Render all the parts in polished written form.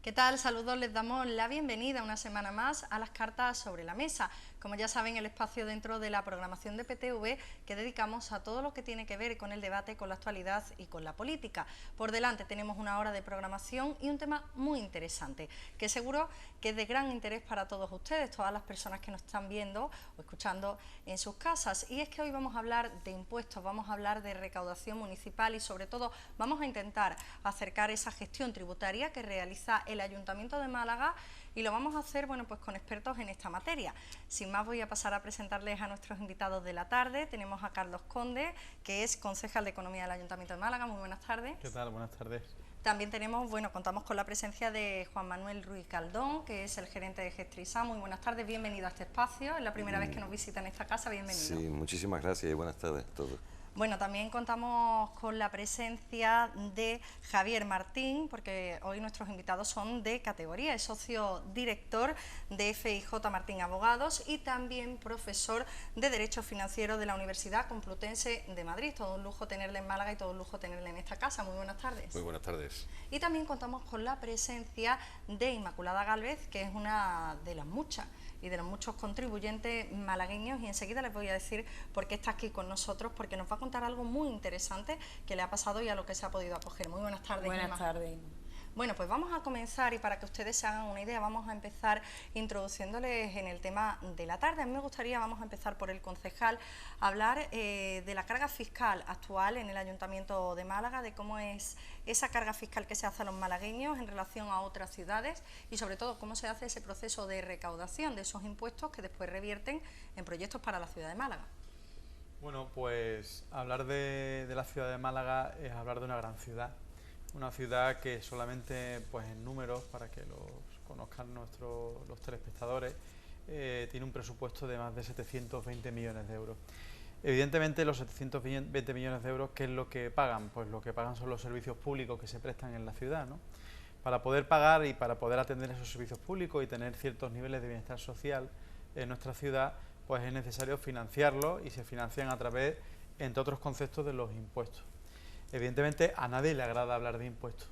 ¿Qué tal? Saludos, les damos la bienvenida una semana más a las cartas sobre la mesa. Como ya saben, el espacio dentro de la programación de PTV que dedicamos a todo lo que tiene que ver con el debate, con la actualidad y con la política. Por delante tenemos una hora de programación y un tema muy interesante, que seguro que es de gran interés para todos ustedes, todas las personas que nos están viendo o escuchando en sus casas. Y es que hoy vamos a hablar de impuestos, vamos a hablar de recaudación municipal y sobre todo vamos a intentar acercar esa gestión tributaria que realiza el Ayuntamiento de Málaga, y lo vamos a hacer, bueno, pues con expertos en esta materia. Sin más, voy a pasar a presentarles a nuestros invitados de la tarde. Tenemos a Carlos Conde, que es concejal de Economía del Ayuntamiento de Málaga. Muy buenas tardes. ¿Qué tal? Buenas tardes. También tenemos, bueno, contamos con la presencia de Juan Manuel Ruiz Galdón, que es el gerente de Gestrisa. Muy buenas tardes, bienvenido a este espacio. Es la primera vez que nos visita en esta casa, bienvenido. Sí, muchísimas gracias y buenas tardes a todos. Bueno, también contamos con la presencia de Javier Martín, porque hoy nuestros invitados son de categoría, es socio director de FIJ Martín Abogados y también profesor de Derecho Financiero de la Universidad Complutense de Madrid. Todo un lujo tenerle en Málaga y todo un lujo tenerle en esta casa. Muy buenas tardes. Muy buenas tardes. Y también contamos con la presencia de Inmaculada Gálvez, que es una de las muchas y de los muchos contribuyentes malagueños, y enseguida les voy a decir por qué está aquí con nosotros, porque nos va a contar algo muy interesante que le ha pasado y a lo que se ha podido acoger. Muy buenas tardes. Buenas tardes. Bueno, pues vamos a comenzar, y para que ustedes se hagan una idea, vamos a empezar introduciéndoles en el tema de la tarde. A mí me gustaría, vamos a empezar por el concejal, hablar de la carga fiscal actual en el Ayuntamiento de Málaga, de cómo es esa carga fiscal que se hace a los malagueños en relación a otras ciudades y sobre todo cómo se hace ese proceso de recaudación de esos impuestos que después revierten en proyectos para la ciudad de Málaga. Bueno, pues hablar de la ciudad de Málaga es hablar de una gran ciudad. Una ciudad que solamente, pues en números, para que los conozcan los telespectadores, tiene un presupuesto de más de 720 millones de euros. Evidentemente, los 720 millones de euros, ¿qué es lo que pagan? Pues lo que pagan son los servicios públicos que se prestan en la ciudad, ¿no? Para poder pagar y para poder atender esos servicios públicos y tener ciertos niveles de bienestar social en nuestra ciudad, pues es necesario financiarlos, y se financian a través, entre otros conceptos, de los impuestos. Evidentemente a nadie le agrada hablar de impuestos,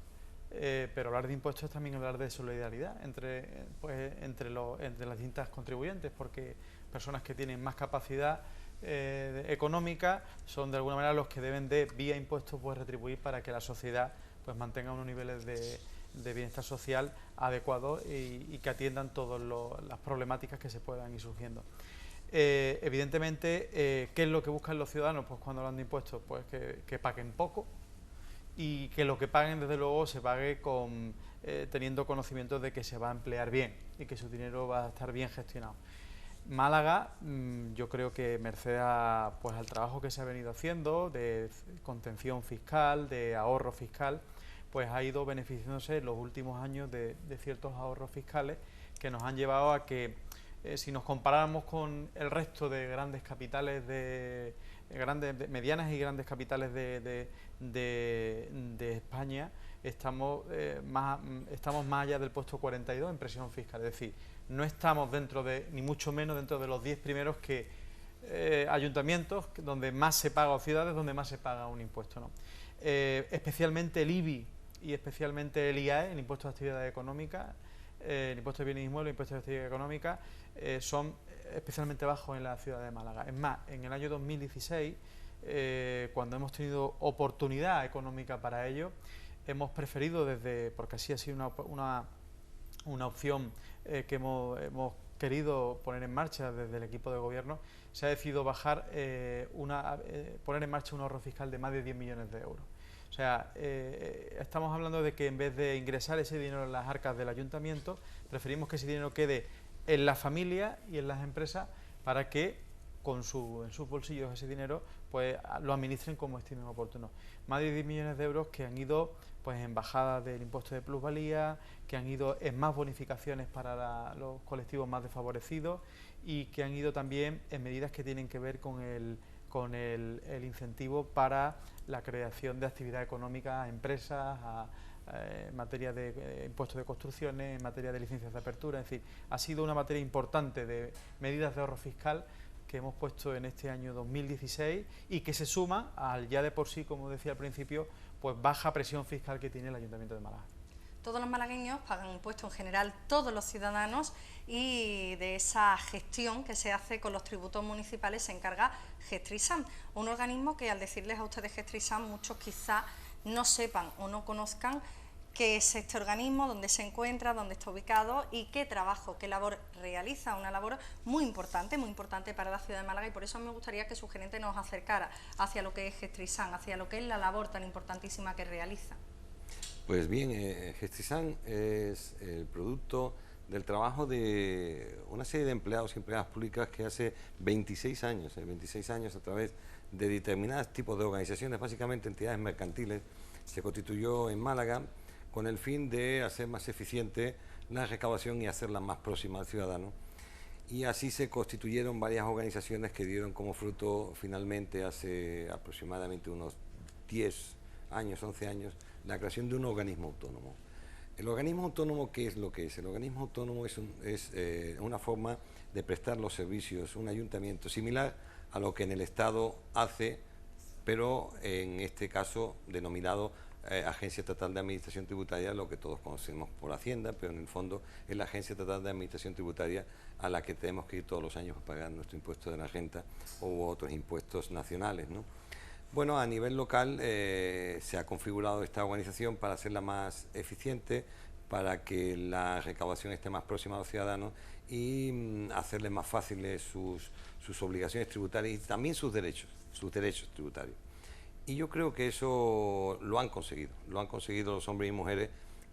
pero hablar de impuestos es también hablar de solidaridad entre las distintas contribuyentes, porque personas que tienen más capacidad económica son de alguna manera los que deben de, vía impuestos, pues retribuir para que la sociedad pues mantenga unos niveles de bienestar social adecuados y que atiendan todas las problemáticas que se puedan ir surgiendo. Evidentemente, ¿qué es lo que buscan los ciudadanos? Pues cuando hablan de impuestos, pues que paguen poco, y que lo que paguen, desde luego, se pague teniendo conocimiento de que se va a emplear bien y que su dinero va a estar bien gestionado. Málaga, yo creo que merced al trabajo que se ha venido haciendo de contención fiscal, de ahorro fiscal, pues ha ido beneficiándose en los últimos años de ciertos ahorros fiscales que nos han llevado a que, si nos comparáramos con el resto de grandes capitales, medianas y grandes capitales de España, estamos más allá del puesto 42 en presión fiscal. Es decir, no estamos ni mucho menos dentro de los 10 primeros ayuntamientos donde más se paga, o ciudades donde más se paga un impuesto, ¿no? Especialmente el IBI y especialmente el IAE, el impuesto de actividad económica, el impuesto de bienes inmuebles, el impuesto de actividad económica, son especialmente bajos en la ciudad de Málaga. Es más, en el año 2016, cuando hemos tenido oportunidad económica para ello, hemos preferido porque así ha sido una opción que hemos querido poner en marcha desde el equipo de gobierno, se ha decidido poner en marcha un ahorro fiscal de más de 10 millones de euros. O sea, estamos hablando de que en vez de ingresar ese dinero en las arcas del ayuntamiento, preferimos que ese dinero quede en la familia y en las empresas para que en sus bolsillos ese dinero pues lo administren como estimen oportuno. Más de 10 millones de euros que han ido pues en bajadas del impuesto de plusvalía, que han ido en más bonificaciones para los colectivos más desfavorecidos y que han ido también en medidas que tienen que ver con el incentivo para la creación de actividad económica a empresas, en materia de impuestos de construcciones, en materia de licencias de apertura, es decir, ha sido una materia importante de medidas de ahorro fiscal que hemos puesto en este año 2016 y que se suma al ya de por sí, como decía al principio, pues baja presión fiscal que tiene el Ayuntamiento de Málaga. Todos los malagueños pagan impuestos, en general todos los ciudadanos, y de esa gestión que se hace con los tributos municipales se encarga Gestrisan, un organismo que al decirles a ustedes Gestrisan muchos quizá no sepan o no conozcan qué es este organismo, dónde se encuentra, dónde está ubicado y qué trabajo, qué labor realiza, una labor muy importante para la ciudad de Málaga, y por eso me gustaría que su gerente nos acercara hacia lo que es Gestrisan, hacia lo que es la labor tan importantísima que realiza. Pues bien, Gestrisan es el producto del trabajo de una serie de empleados y empleadas públicas que hace 26 años a través de determinados tipos de organizaciones, básicamente entidades mercantiles, se constituyó en Málaga con el fin de hacer más eficiente la recaudación y hacerla más próxima al ciudadano. Y así se constituyeron varias organizaciones que dieron como fruto finalmente hace aproximadamente unos 10 años, 11 años, la creación de un organismo autónomo. El organismo autónomo, ¿qué es lo que es? El organismo autónomo es una forma de prestar los servicios, un ayuntamiento similar a lo que en el Estado hace, pero en este caso denominado Agencia Estatal de Administración Tributaria, lo que todos conocemos por Hacienda, pero en el fondo es la Agencia Estatal de Administración Tributaria a la que tenemos que ir todos los años a pagar nuestro impuesto de la renta u otros impuestos nacionales, ¿no? Bueno, a nivel local se ha configurado esta organización para hacerla más eficiente, para que la recaudación esté más próxima a los ciudadanos y hacerles más fáciles sus obligaciones tributarias y también sus derechos tributarios. Y yo creo que eso lo han conseguido los hombres y mujeres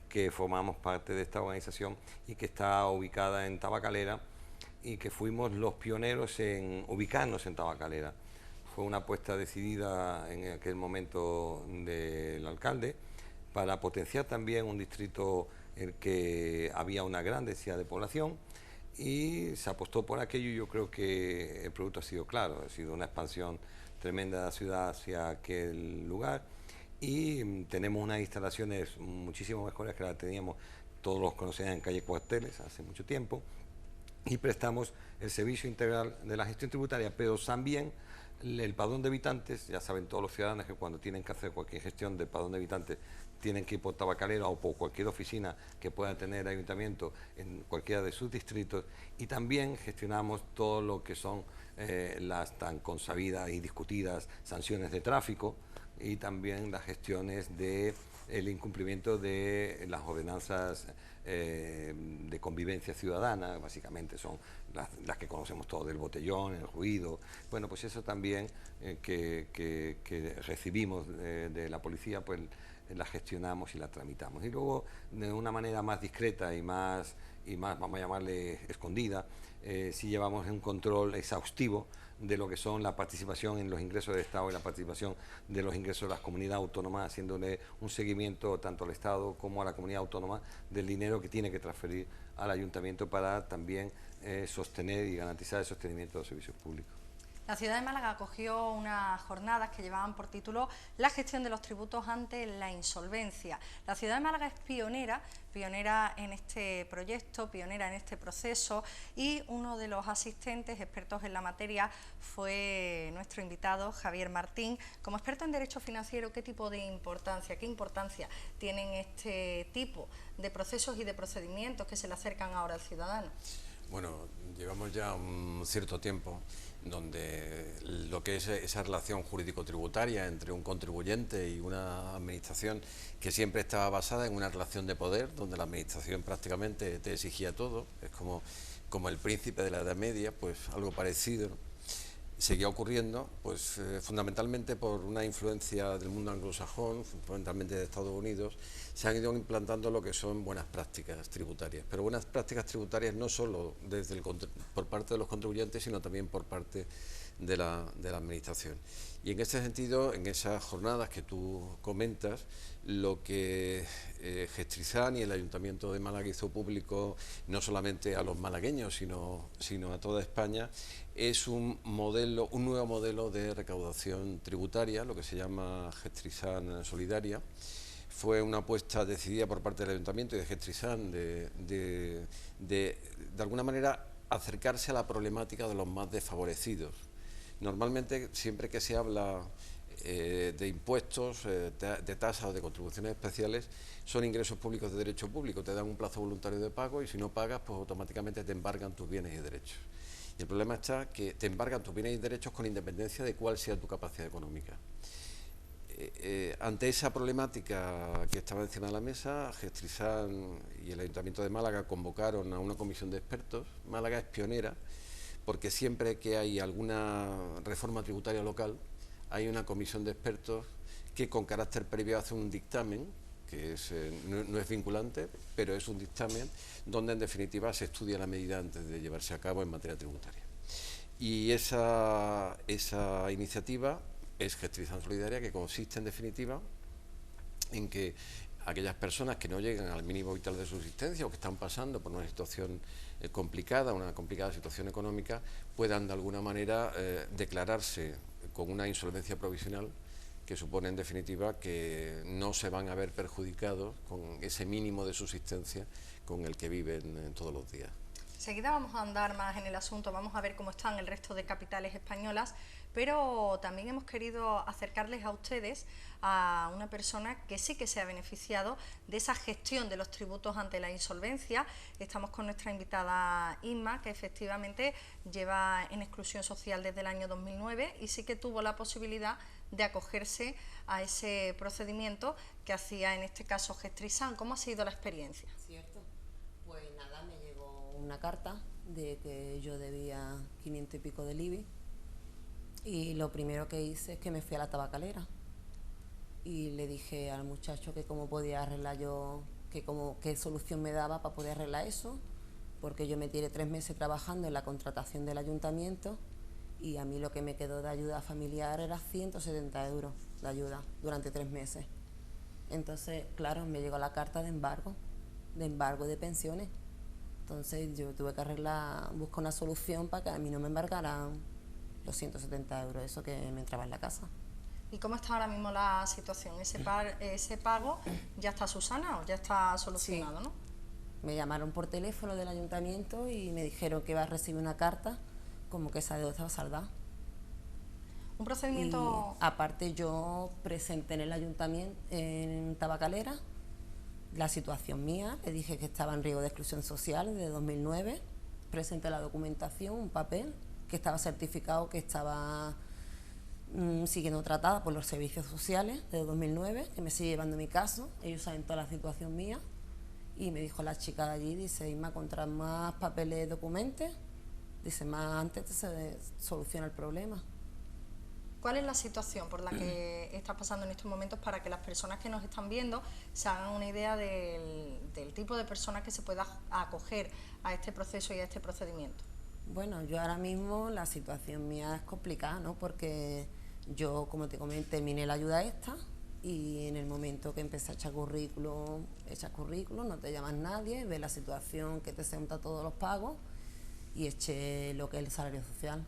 que formamos parte de esta organización y que está ubicada en Tabacalera y que fuimos los pioneros en ubicarnos en Tabacalera. Fue una apuesta decidida en aquel momento del alcalde para potenciar también un distrito en el que había una gran densidad de población y se apostó por aquello y yo creo que el producto ha sido claro, ha sido una expansión tremenda de la ciudad hacia aquel lugar y tenemos unas instalaciones muchísimo mejores que las teníamos, todos los conocían en calle Cuarteles hace mucho tiempo, y prestamos el servicio integral de la gestión tributaria, pero también el padrón de habitantes. Ya saben todos los ciudadanos que cuando tienen que hacer cualquier gestión del padrón de habitantes tienen que ir por Tabacalera o por cualquier oficina que pueda tener el ayuntamiento en cualquiera de sus distritos, y también gestionamos todo lo que son las tan consabidas y discutidas sanciones de tráfico y también las gestiones de el incumplimiento de las ordenanzas de convivencia ciudadana, básicamente son las que conocemos todos, del botellón, el ruido. Bueno, pues eso también que recibimos de la policía, pues la gestionamos y la tramitamos. Y luego, de una manera más discreta y más vamos a llamarle escondida, sí llevamos un control exhaustivo de lo que son la participación en los ingresos del Estado y la participación de los ingresos de las comunidades autónomas, haciéndole un seguimiento tanto al Estado como a la comunidad autónoma del dinero que tiene que transferir al ayuntamiento para también sostener y garantizar el sostenimiento de los servicios públicos. La ciudad de Málaga acogió unas jornadas que llevaban por título La gestión de los tributos ante la insolvencia. La ciudad de Málaga es pionera en este proyecto, pionera en este proceso, y uno de los asistentes expertos en la materia fue nuestro invitado Javier Martín. Como experto en derecho financiero, ¿qué importancia tienen este tipo de procesos y de procedimientos que se le acercan ahora al ciudadano? Bueno, llevamos ya un cierto tiempo donde lo que es esa relación jurídico-tributaria entre un contribuyente y una administración que siempre estaba basada en una relación de poder, donde la administración prácticamente te exigía todo, es como el príncipe de la Edad Media, pues algo parecido, ¿no? Seguía ocurriendo, pues fundamentalmente por una influencia del mundo anglosajón, fundamentalmente de Estados Unidos, se han ido implantando lo que son buenas prácticas tributarias. Pero buenas prácticas tributarias no solo por parte de los contribuyentes, sino también por parte de la administración. Y en ese sentido, en esas jornadas que tú comentas, lo que Gestrizan y el Ayuntamiento de Málaga hizo público, no solamente a los malagueños, sino a toda España, es un nuevo modelo de recaudación tributaria, lo que se llama Gestrizan Solidaria. Fue una apuesta decidida por parte del Ayuntamiento y de Gestrizan de alguna manera acercarse a la problemática de los más desfavorecidos. Normalmente, siempre que se habla de impuestos, de tasas o de contribuciones especiales, son ingresos públicos de derecho público. Te dan un plazo voluntario de pago y si no pagas, pues automáticamente te embargan tus bienes y derechos. Y el problema está que te embargan tus bienes y derechos con independencia de cuál sea tu capacidad económica. Ante esa problemática que estaba encima de la mesa, Gestrizan y el Ayuntamiento de Málaga convocaron a una comisión de expertos. Málaga es pionera porque siempre que hay alguna reforma tributaria local hay una comisión de expertos que con carácter previo hace un dictamen, que no es vinculante, pero es un dictamen donde en definitiva se estudia la medida antes de llevarse a cabo en materia tributaria. Y esa iniciativa es Gestrizan Solidaria, que consiste en definitiva en que aquellas personas que no llegan al mínimo vital de subsistencia o que están pasando por una situación complicada, una complicada situación económica, puedan de alguna manera declararse con una insolvencia provisional, que supone en definitiva que no se van a ver perjudicados con ese mínimo de subsistencia con el que viven todos los días. Enseguida vamos a andar más en el asunto, vamos a ver cómo están el resto de capitales españolas, pero también hemos querido acercarles a ustedes a una persona que sí que se ha beneficiado de esa gestión de los tributos ante la insolvencia. Estamos con nuestra invitada Inma, que efectivamente lleva en exclusión social desde el año 2009 y sí que tuvo la posibilidad de acogerse a ese procedimiento que hacía en este caso Gestrizan. ¿Cómo ha sido la experiencia? Cierto, pues nada, me llegó una carta de que yo debía 500 y pico del IBI y lo primero que hice es que me fui a la tabacalera y le dije al muchacho que cómo podía arreglar yo, qué solución me daba para poder arreglar eso, porque yo me tiré 3 meses trabajando en la contratación del ayuntamiento y a mí lo que me quedó de ayuda familiar era 170 euros de ayuda durante 3 meses. Entonces, claro, me llegó la carta de embargo de pensiones. Entonces yo tuve que buscar una solución para que a mí no me embargaran los 170 euros, eso que me entraba en la casa. ¿Y cómo está ahora mismo la situación? ¿Ese pago ya está subsanado, ya está solucionado, sí, ¿no? Me llamaron por teléfono del ayuntamiento y me dijeron que iba a recibir una carta como que esa deuda estaba saldada. Un procedimiento... Y aparte yo presenté en el ayuntamiento, en Tabacalera, la situación mía, le dije que estaba en riesgo de exclusión social desde 2009, presenté la documentación, un papel que estaba certificado que estaba siguiendo tratada por los servicios sociales desde 2009, que me sigue llevando mi caso, ellos saben toda la situación mía, y me dijo la chica de allí, dice, Inma, contra más papeles documentes, dice, más antes se soluciona el problema. ¿Cuál es la situación por la que está pasando en estos momentos para que las personas que nos están viendo se hagan una idea del tipo de personas que se pueda acoger a este proceso y a este procedimiento? Bueno, yo ahora mismo la situación mía es complicada, ¿no? Porque yo, como te comenté, terminé la ayuda esta y en el momento que empecé a echar currículum, no te llamas nadie, ves la situación que te senta todos los pagos y eché lo que es el salario social.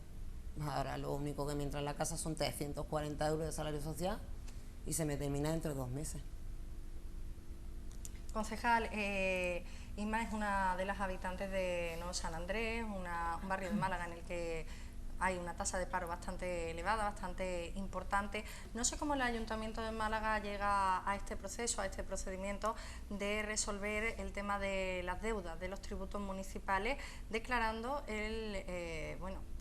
Ahora lo único que me entra en la casa son 340 euros de salario social y se me termina dentro de 2 meses. Concejal, Inma es una de las habitantes de Nuevo San Andrés, un barrio de Málaga en el que hay una tasa de paro bastante elevada, bastante importante. No sé cómo el Ayuntamiento de Málaga llega a este proceso, a este procedimiento de resolver el tema de las deudas de los tributos municipales, declarando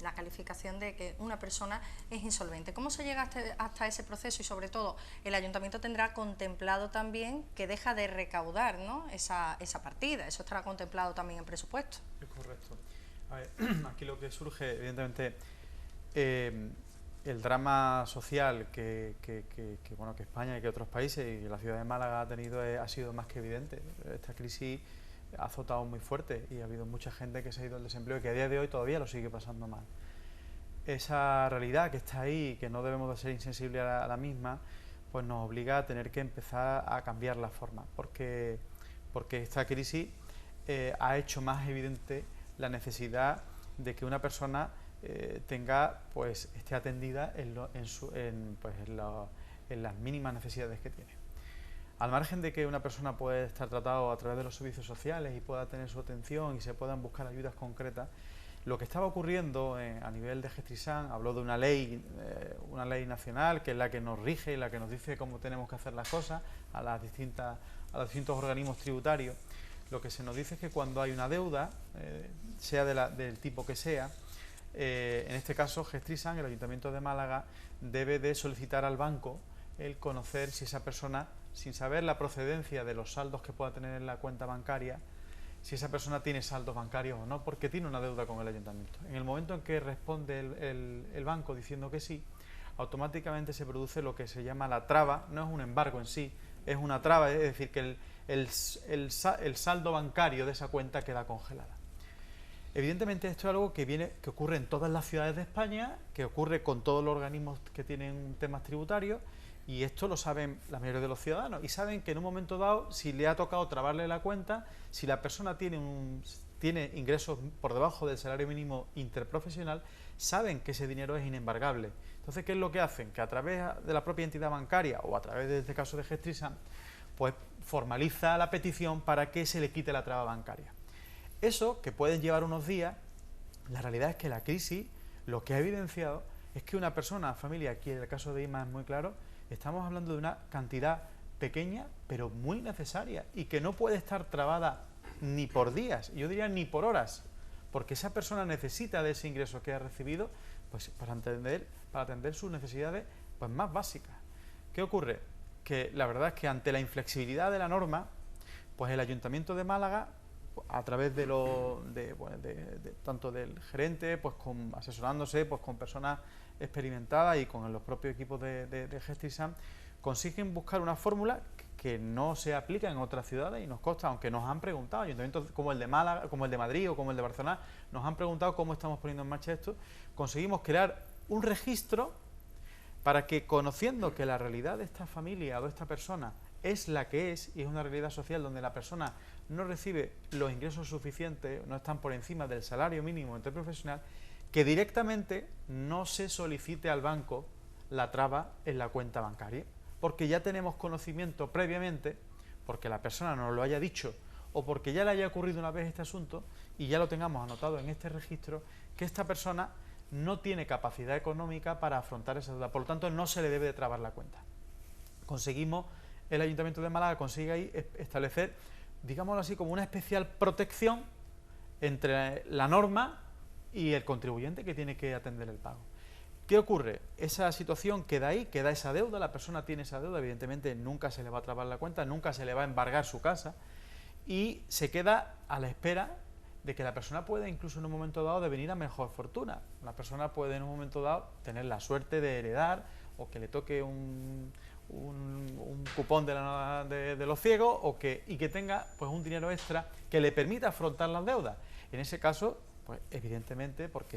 la calificación de que una persona es insolvente. ¿Cómo se llega hasta ese proceso? Y sobre todo, el Ayuntamiento tendrá contemplado también que deja de recaudar, ¿no?, esa partida. Eso estará contemplado también en presupuesto. Es correcto. A ver, aquí lo que surge, evidentemente, el drama social que España y que otros países y la ciudad de Málaga ha tenido ha sido más que evidente. Esta crisis ha azotado muy fuerte y ha habido mucha gente que se ha ido al desempleo y que a día de hoy todavía lo sigue pasando mal. Esa realidad que está ahí y que no debemos de ser insensibles a la misma, pues nos obliga a tener que empezar a cambiar la forma, porque esta crisis ha hecho más evidente la necesidad de que una persona esté atendida en las mínimas necesidades que tiene. Al margen de que una persona puede estar tratada a través de los servicios sociales y pueda tener su atención y se puedan buscar ayudas concretas, lo que estaba ocurriendo a nivel de Gestisán, habló de una ley nacional que es la que nos rige y la que nos dice cómo tenemos que hacer las cosas a los distintos organismos tributarios. Lo que se nos dice es que cuando hay una deuda, sea del tipo que sea, en este caso Gestisán, el Ayuntamiento de Málaga, debe de solicitar al banco el conocer si esa persona, sin saber la procedencia de los saldos que pueda tener en la cuenta bancaria, si esa persona tiene saldos bancarios o no, porque tiene una deuda con el Ayuntamiento. En el momento en que responde el banco diciendo que sí, automáticamente se produce lo que se llama la traba. No es un embargo en sí, es una traba, es decir, que el saldo bancario de esa cuenta queda congelada. Evidentemente esto es algo que ocurre en todas las ciudades de España, que ocurre con todos los organismos que tienen temas tributarios, y esto lo saben la mayoría de los ciudadanos, y saben que en un momento dado, si le ha tocado trabarle la cuenta, si la persona tiene ingresos por debajo del salario mínimo interprofesional, saben que ese dinero es inembargable. Entonces, ¿qué es lo que hacen? Que a través de la propia entidad bancaria o a través de este caso de Gestisán, pues formaliza la petición para que se le quite la traba bancaria. Eso, que pueden llevar unos días, la realidad es que la crisis lo que ha evidenciado es que una persona, familia, aquí en el caso de Ima es muy claro, estamos hablando de una cantidad pequeña pero muy necesaria y que no puede estar trabada ni por días, yo diría ni por horas, porque esa persona necesita de ese ingreso que ha recibido pues para atender sus necesidades pues más básicas. ¿Qué ocurre? Que la verdad es que ante la inflexibilidad de la norma, pues el Ayuntamiento de Málaga, a través tanto del gerente, pues asesorándose pues con personas experimentadas y con los propios equipos de Gestisán, consiguen buscar una fórmula que no se aplica en otras ciudades y nos consta, aunque nos han preguntado, ayuntamientos como el de Málaga, como el de Madrid o como el de Barcelona, nos han preguntado cómo estamos poniendo en marcha esto. Conseguimos crear un registro para que, conociendo que la realidad de esta familia o de esta persona es la que es, y es una realidad social donde la persona no recibe los ingresos suficientes, no están por encima del salario mínimo interprofesional, que directamente no se solicite al banco la traba en la cuenta bancaria, porque ya tenemos conocimiento previamente, porque la persona nos lo haya dicho o porque ya le haya ocurrido una vez este asunto y ya lo tengamos anotado en este registro, que esta persona no tiene capacidad económica para afrontar esa deuda, por lo tanto no se le debe de trabar la cuenta. El Ayuntamiento de Málaga consigue ahí establecer, digámoslo así, como una especial protección entre la norma y el contribuyente que tiene que atender el pago. ¿Qué ocurre? Esa situación queda ahí, queda esa deuda, la persona tiene esa deuda, evidentemente nunca se le va a trabar la cuenta, nunca se le va a embargar su casa y se queda a la espera de que la persona pueda incluso en un momento dado devenir a mejor fortuna. La persona puede en un momento dado tener la suerte de heredar o que le toque un cupón de los ciegos y que tenga pues un dinero extra que le permita afrontar las deudas. En ese caso, pues evidentemente, porque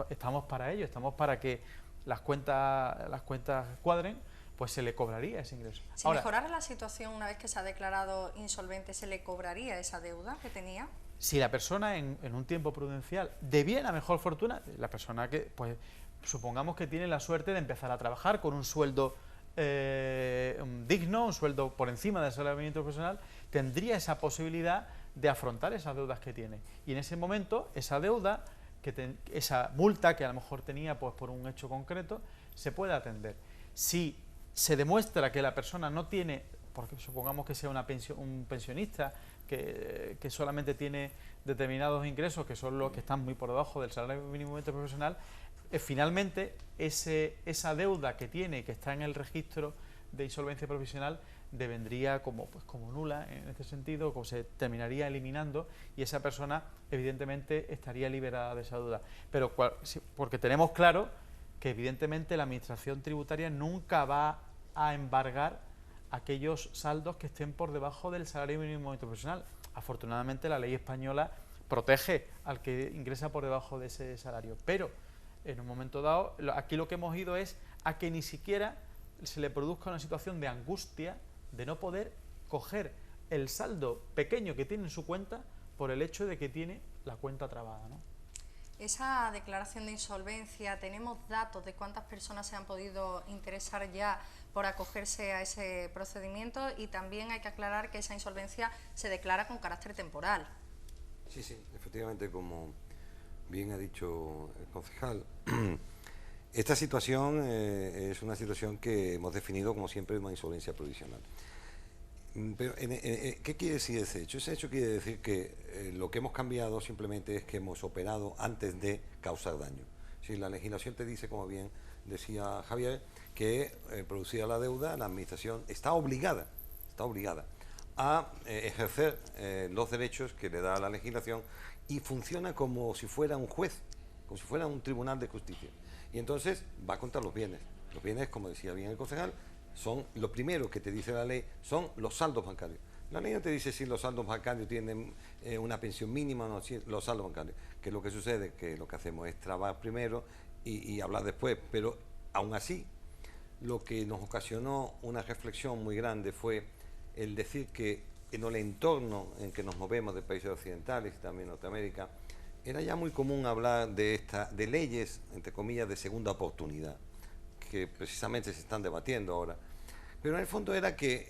estamos para ello, estamos para que las cuentas cuadren, pues se le cobraría ese ingreso. Si mejorara la situación una vez que se ha declarado insolvente, ¿se le cobraría esa deuda que tenía? Si la persona en un tiempo prudencial deviene a mejor fortuna, la persona que, pues supongamos que tiene la suerte de empezar a trabajar con un sueldo digno, un sueldo por encima del salario mínimo profesional, tendría esa posibilidad de afrontar esas deudas que tiene. Y en ese momento, esa deuda esa multa que a lo mejor tenía pues por un hecho concreto, se puede atender. Si se demuestra que la persona no tiene, porque supongamos que sea un pensionista que solamente tiene determinados ingresos que son los que están muy por debajo del salario mínimo interprofesional, finalmente esa deuda que tiene y que está en el registro de insolvencia profesional devendría como nula en este sentido, o se terminaría eliminando, y esa persona evidentemente estaría liberada de esa deuda. Pero porque tenemos claro que evidentemente la administración tributaria nunca va a embargar aquellos saldos que estén por debajo del salario mínimo interprofesional. Afortunadamente la ley española protege al que ingresa por debajo de ese salario, pero en un momento dado aquí lo que hemos ido es a que ni siquiera se le produzca una situación de angustia de no poder coger el saldo pequeño que tiene en su cuenta por el hecho de que tiene la cuenta trabada, ¿no? Esa declaración de insolvencia, ¿tenemos datos de cuántas personas se han podido interesar ya por acogerse a ese procedimiento? Y también hay que aclarar que esa insolvencia se declara con carácter temporal. Sí, sí, efectivamente, como bien ha dicho el concejal, esta situación es una situación que hemos definido como siempre una insolvencia provisional. Pero, ¿qué quiere decir ese hecho? Ese hecho quiere decir que lo que hemos cambiado simplemente es que hemos operado antes de causar daño. Si la legislación te dice, como bien decía Javier, que producida la deuda, la administración está obligada a ejercer los derechos que le da la legislación y funciona como si fuera un juez, como si fuera un tribunal de justicia. Y entonces va contra los bienes. Los bienes, como decía bien el concejal, son lo primero que te dice la ley, son los saldos bancarios. La ley no te dice si los saldos bancarios tienen una pensión mínima o no, si los saldos bancarios. Que lo que sucede, que lo que hacemos es trabar primero y hablar después, pero aún así, lo que nos ocasionó una reflexión muy grande fue el decir que en el entorno en que nos movemos de países occidentales y también Norteamérica, era ya muy común hablar de leyes, entre comillas, de segunda oportunidad, que precisamente se están debatiendo ahora. Pero en el fondo era que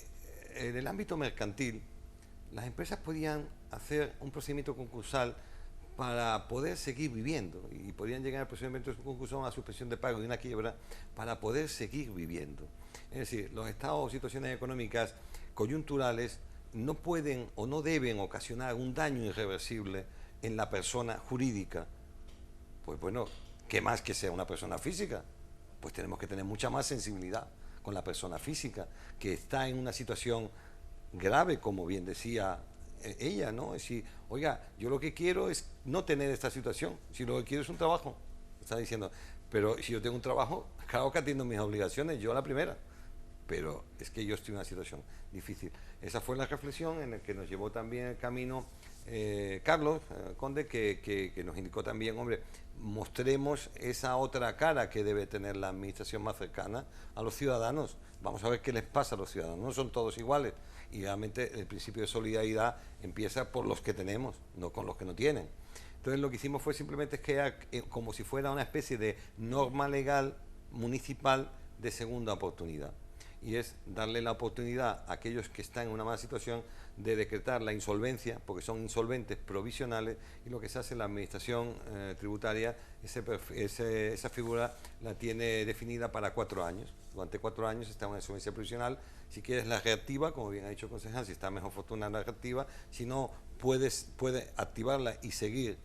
en el ámbito mercantil las empresas podían hacer un procedimiento concursal para poder seguir viviendo y podían llegar al procedimiento concursal a una suspensión de pago y una quiebra para poder seguir viviendo. Es decir, los estados o situaciones económicas coyunturales no pueden o no deben ocasionar un daño irreversible en la persona jurídica. Pues bueno, ¿qué más que sea una persona física? Pues tenemos que tener mucha más sensibilidad con la persona física, que está en una situación grave, como bien decía ella, ¿no? Es decir, oiga, yo lo que quiero es no tener esta situación, si lo que quiero es un trabajo. Está diciendo, pero si yo tengo un trabajo, claro que atiendo mis obligaciones, yo la primera, pero es que yo estoy en una situación difícil. Esa fue la reflexión en la que nos llevó también el camino Carlos Conde, que nos indicó también, hombre, mostremos esa otra cara que debe tener la administración más cercana a los ciudadanos. Vamos a ver qué les pasa a los ciudadanos. No son todos iguales y realmente el principio de solidaridad empieza por los que tenemos, no con los que no tienen. Entonces lo que hicimos fue simplemente crear como si fuera una especie de norma legal municipal de segunda oportunidad. Y es darle la oportunidad a aquellos que están en una mala situación de decretar la insolvencia, porque son insolventes provisionales, y lo que se hace en la administración tributaria, esa figura la tiene definida para 4 años. Durante 4 años está en una insolvencia provisional. Si quieres la reactiva, como bien ha dicho el concejal, si está mejor fortuna la reactiva, si no, puede activarla y seguir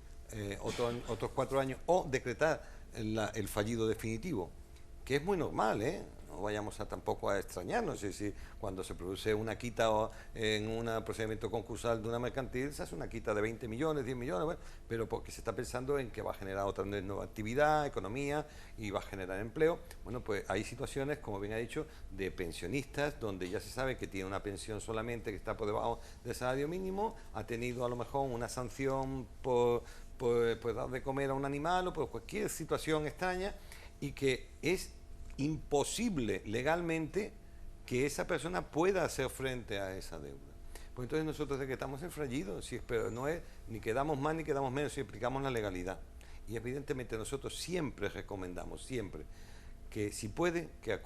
otros 4 años o decretar el fallido definitivo, que es muy normal, ¿eh? No vayamos tampoco a extrañarnos. Es decir, cuando se produce una quita en un procedimiento concursal de una mercantil, se hace una quita de 20 millones, 10 millones, bueno, pero porque se está pensando en que va a generar otra nueva actividad, economía, y va a generar empleo. Bueno, pues hay situaciones, como bien ha dicho, de pensionistas, donde ya se sabe que tiene una pensión solamente que está por debajo del salario mínimo, ha tenido a lo mejor una sanción por dar de comer a un animal o por cualquier situación extraña, y que es imposible legalmente que esa persona pueda hacer frente a esa deuda. Pues entonces nosotros decretamos el fallido, pero no es ni quedamos más ni quedamos menos si aplicamos la legalidad. Y evidentemente nosotros siempre recomendamos, siempre, que si puede, que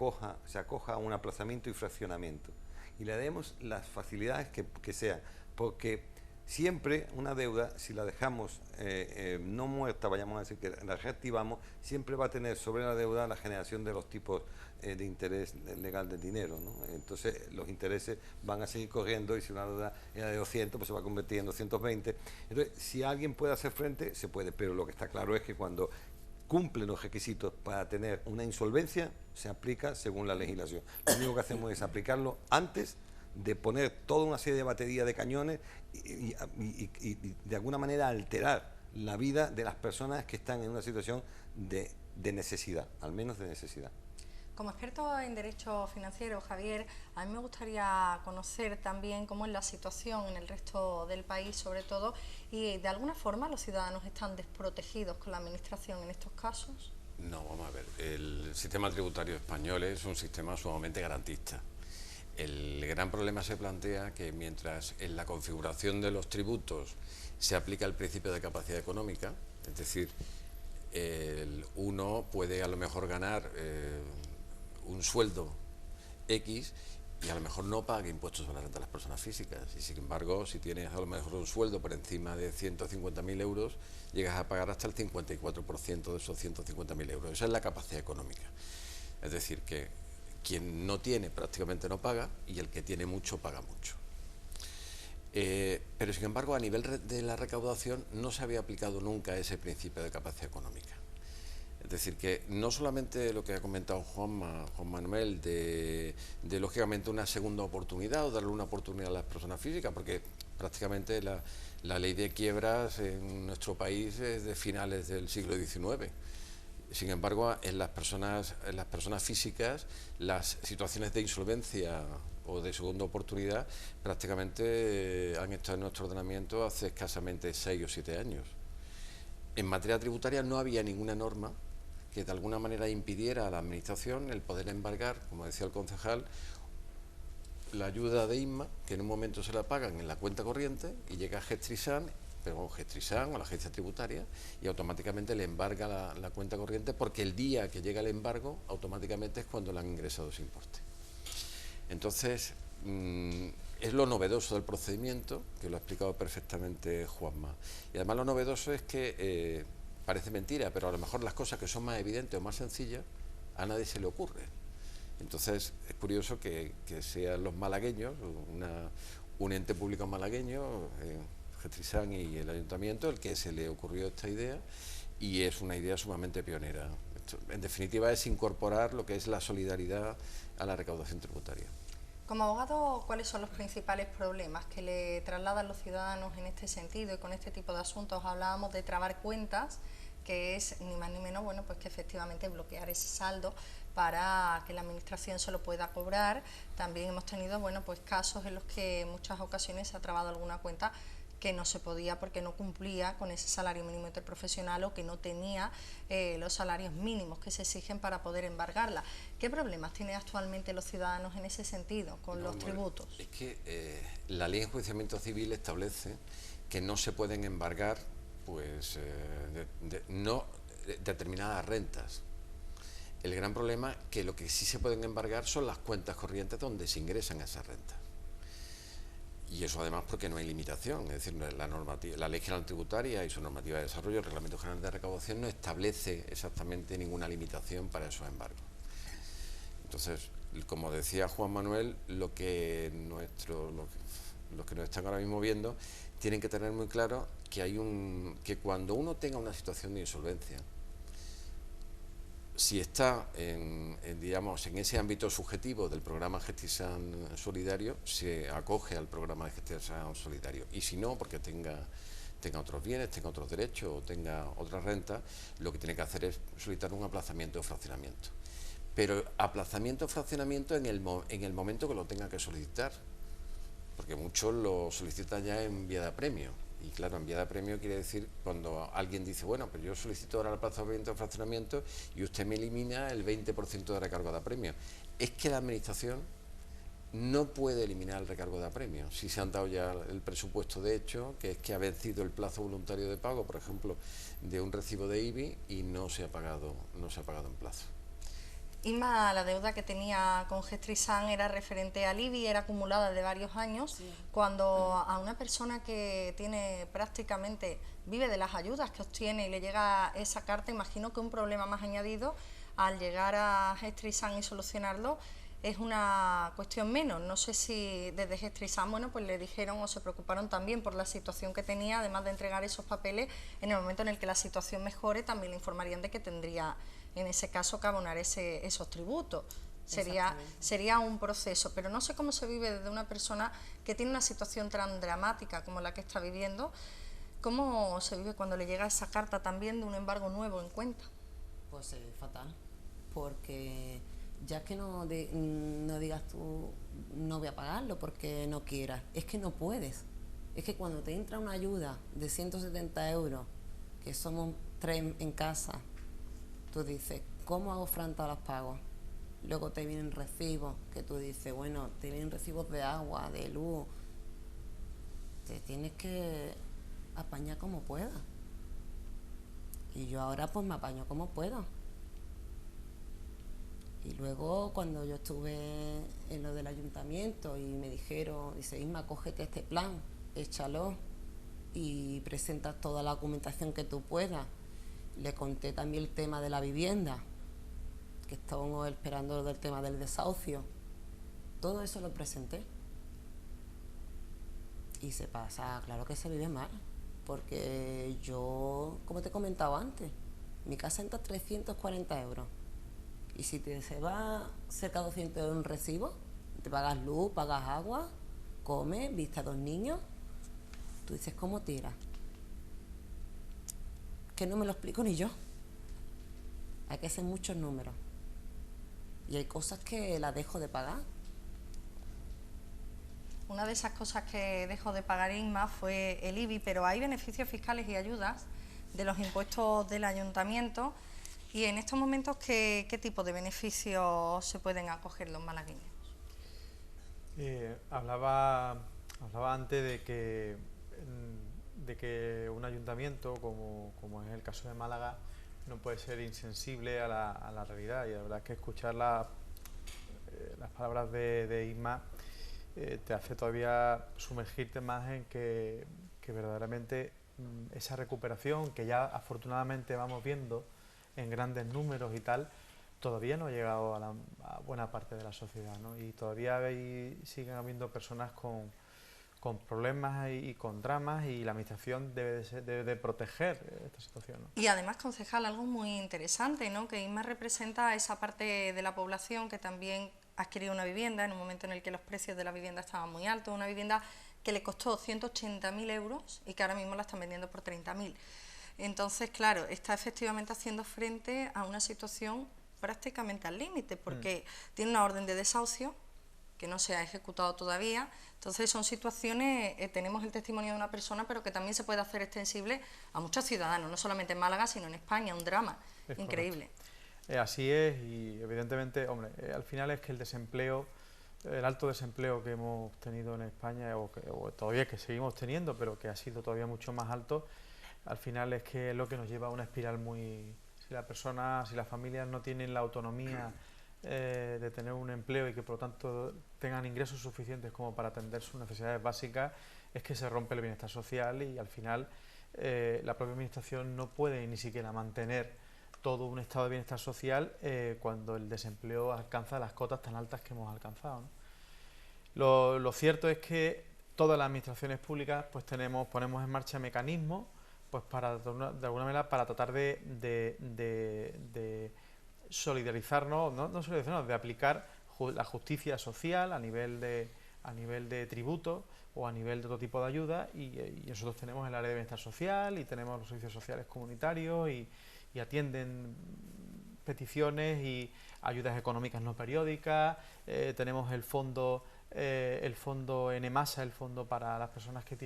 se acoja a un aplazamiento y fraccionamiento. Y le demos las facilidades que sean, porque Siempre una deuda, si la dejamos no muerta, vayamos a decir que la reactivamos, siempre va a tener sobre la deuda la generación de los tipos de interés legal del dinero, ¿no? Entonces los intereses van a seguir corriendo, y si una deuda era de 200, pues se va a convertir en 220. Entonces, si alguien puede hacer frente, se puede, pero lo que está claro es que cuando cumple los requisitos para tener una insolvencia, se aplica según la legislación. Lo único que hacemos es aplicarlo antes de poner toda una serie de baterías de cañones y de alguna manera alterar la vida de las personas que están en una situación de necesidad, al menos de necesidad. Como experto en derecho financiero, Javier, a mí me gustaría conocer también cómo es la situación en el resto del país, sobre todo, y de alguna forma los ciudadanos están desprotegidos con la administración en estos casos. No, vamos a ver, el sistema tributario español es un sistema sumamente garantista. El gran problema se plantea que mientras en la configuración de los tributos se aplica el principio de capacidad económica, es decir, uno puede a lo mejor ganar un sueldo X y a lo mejor no paga impuestos sobre la renta de las personas físicas, y sin embargo, si tienes a lo mejor un sueldo por encima de 150.000 euros, llegas a pagar hasta el 54% de esos 150.000 euros. Esa es la capacidad económica. Es decir, que quien no tiene prácticamente no paga, y el que tiene mucho paga mucho. Pero sin embargo, a nivel de la recaudación no se había aplicado nunca ese principio de capacidad económica. Es decir, que no solamente lo que ha comentado Juan Manuel, de lógicamente una segunda oportunidad o darle una oportunidad a las personas físicas, porque prácticamente la ley de quiebras en nuestro país es de finales del siglo XIX. Sin embargo, en las personas físicas, las situaciones de insolvencia o de segunda oportunidad prácticamente han estado en nuestro ordenamiento hace escasamente 6 o 7 años. En materia tributaria no había ninguna norma que de alguna manera impidiera a la Administración el poder embargar, como decía el concejal, la ayuda de INMA, que en un momento se la pagan en la cuenta corriente y llega a Gestrisan, pero Gestrisan o la agencia tributaria, y automáticamente le embarga la cuenta corriente, porque el día que llega el embargo automáticamente es cuando le han ingresado ese importe. Entonces, es lo novedoso del procedimiento, que lo ha explicado perfectamente Juanma. Y además lo novedoso es que parece mentira, pero a lo mejor las cosas que son más evidentes o más sencillas a nadie se le ocurre. Entonces es curioso que sean los malagueños, un ente público malagueño, Gestrisan y el Ayuntamiento, el que se le ocurrió esta idea, y es una idea sumamente pionera. En definitiva, es incorporar lo que es la solidaridad a la recaudación tributaria. Como abogado, ¿cuáles son los principales problemas que le trasladan los ciudadanos en este sentido y con este tipo de asuntos? Hablábamos de trabar cuentas, que es ni más ni menos, bueno, pues que efectivamente bloquear ese saldo para que la administración se lo pueda cobrar. También hemos tenido, bueno, pues casos en los que en muchas ocasiones se ha trabado alguna cuenta que no se podía porque no cumplía con ese salario mínimo interprofesional o que no tenía los salarios mínimos que se exigen para poder embargarla. ¿Qué problemas tienen actualmente los ciudadanos en ese sentido con los tributos? Es que la ley de enjuiciamiento civil establece que no se pueden embargar pues determinadas rentas. El gran problema es que lo que sí se pueden embargar son las cuentas corrientes donde se ingresan esas rentas. Y eso además porque no hay limitación, es decir, la Ley General Tributaria y su normativa de desarrollo, el Reglamento General de Recaudación, no establece exactamente ninguna limitación para esos embargos. Entonces, como decía Juan Manuel, los que nos están ahora mismo viendo tienen que tener muy claro que cuando uno tenga una situación de insolvencia, si está digamos, en ese ámbito subjetivo del programa Gestrisan Solidario, se acoge al programa de Gestrisan Solidario, y si no, porque tenga otros bienes, tenga otros derechos o tenga otra renta, lo que tiene que hacer es solicitar un aplazamiento o fraccionamiento. Pero aplazamiento o fraccionamiento en el momento que lo tenga que solicitar, porque muchos lo solicitan ya en vía de apremio. Y claro, en vía de apremio quiere decir cuando alguien dice, bueno, pues yo solicito ahora el aplazamiento o fraccionamiento y usted me elimina el 20% de recargo de apremio. Es que la Administración no puede eliminar el recargo de apremio si se han dado ya el presupuesto de hecho, que es que ha vencido el plazo voluntario de pago, por ejemplo, de un recibo de IBI y no se ha pagado en plazo. Inma, la deuda que tenía con Gestrisan era referente al IBI, era acumulada de varios años. Sí. Cuando a una persona que tiene prácticamente, vive de las ayudas que obtiene y le llega esa carta, imagino que un problema más añadido al llegar a Gestrisan y solucionarlo es una cuestión menos. No sé si desde Gestrisan, bueno, pues le dijeron o se preocuparon también por la situación que tenía, además de entregar esos papeles, en el momento en el que la situación mejore, también le informarían de que tendría, en ese caso, que abonar esos tributos. Sería un proceso, pero no sé cómo se vive desde una persona que tiene una situación tan dramática como la que está viviendo, cómo se vive cuando le llega esa carta también de un embargo nuevo en cuenta. Pues fatal, porque ya que no digas tú no voy a pagarlo porque no quieras, es que no puedes. Es que cuando te entra una ayuda de 170 euros, que somos 3 en casa, tú dices, ¿cómo hago frente a los pagos? Luego te vienen recibos, que tú dices, bueno, te vienen recibos de agua, de luz. Te tienes que apañar como puedas. Y yo ahora pues me apaño como puedo. Y luego cuando yo estuve en lo del ayuntamiento y me dijeron, dice, Isma, cógete este plan, échalo y presentas toda la documentación que tú puedas. Le conté también el tema de la vivienda, que estábamos esperando del tema del desahucio. Todo eso lo presenté. Y se pasa, claro que se vive mal, porque yo, como te he comentado antes, mi casa entra 340 euros. Y si se va cerca de 200 euros en recibo, te pagas luz, pagas agua, comes, viste a 2 niños, tú dices, ¿cómo tiras? Que no me lo explico ni yo. Hay que hacer muchos números. Y hay cosas que las dejo de pagar. Una de esas cosas que dejó de pagar Inma fue el IBI, pero hay beneficios fiscales y ayudas de los impuestos del ayuntamiento. Y en estos momentos, ¿qué tipo de beneficios se pueden acoger los malagueños? Hablaba antes de que un ayuntamiento, como es el caso de Málaga, no puede ser insensible a la realidad, y la verdad es que escuchar las palabras de Isma te hace todavía sumergirte más en que verdaderamente esa recuperación que ya afortunadamente vamos viendo en grandes números y tal, todavía no ha llegado a buena parte de la sociedad, ¿no? Y todavía siguen habiendo personas con problemas y con dramas, y la administración debe de proteger esta situación, ¿no? Y además, concejal, algo muy interesante, ¿no? Que Inma representa a esa parte de la población que también ha adquirido una vivienda en un momento en el que los precios de la vivienda estaban muy altos, una vivienda que le costó 180.000 euros y que ahora mismo la están vendiendo por 30.000. Entonces, claro, está efectivamente haciendo frente a una situación prácticamente al límite, porque tiene una orden de desahucio que no se ha ejecutado todavía. Entonces son situaciones, tenemos el testimonio de una persona, pero que también se puede hacer extensible a muchos ciudadanos, no solamente en Málaga, sino en España, un drama increíble. Así es, y evidentemente, hombre, al final es que el desempleo, el alto desempleo que hemos tenido en España, o todavía que seguimos teniendo, pero que ha sido todavía mucho más alto, al final es que es lo que nos lleva a una espiral muy... Si las familias no tienen la autonomía de tener un empleo y que por lo tanto tengan ingresos suficientes como para atender sus necesidades básicas, es que se rompe el bienestar social, y al final la propia administración no puede ni siquiera mantener todo un estado de bienestar social cuando el desempleo alcanza las cotas tan altas que hemos alcanzado, ¿no? Lo cierto es que todas las administraciones públicas pues ponemos en marcha mecanismos pues para, de alguna manera, para tratar de solidarizarnos, no solidarizarnos, de aplicar la justicia social a nivel de tributos o a nivel de otro tipo de ayuda, y nosotros tenemos el área de bienestar social y tenemos los servicios sociales comunitarios y atienden peticiones y ayudas económicas no periódicas, tenemos el fondo Enemasa, el fondo para las personas que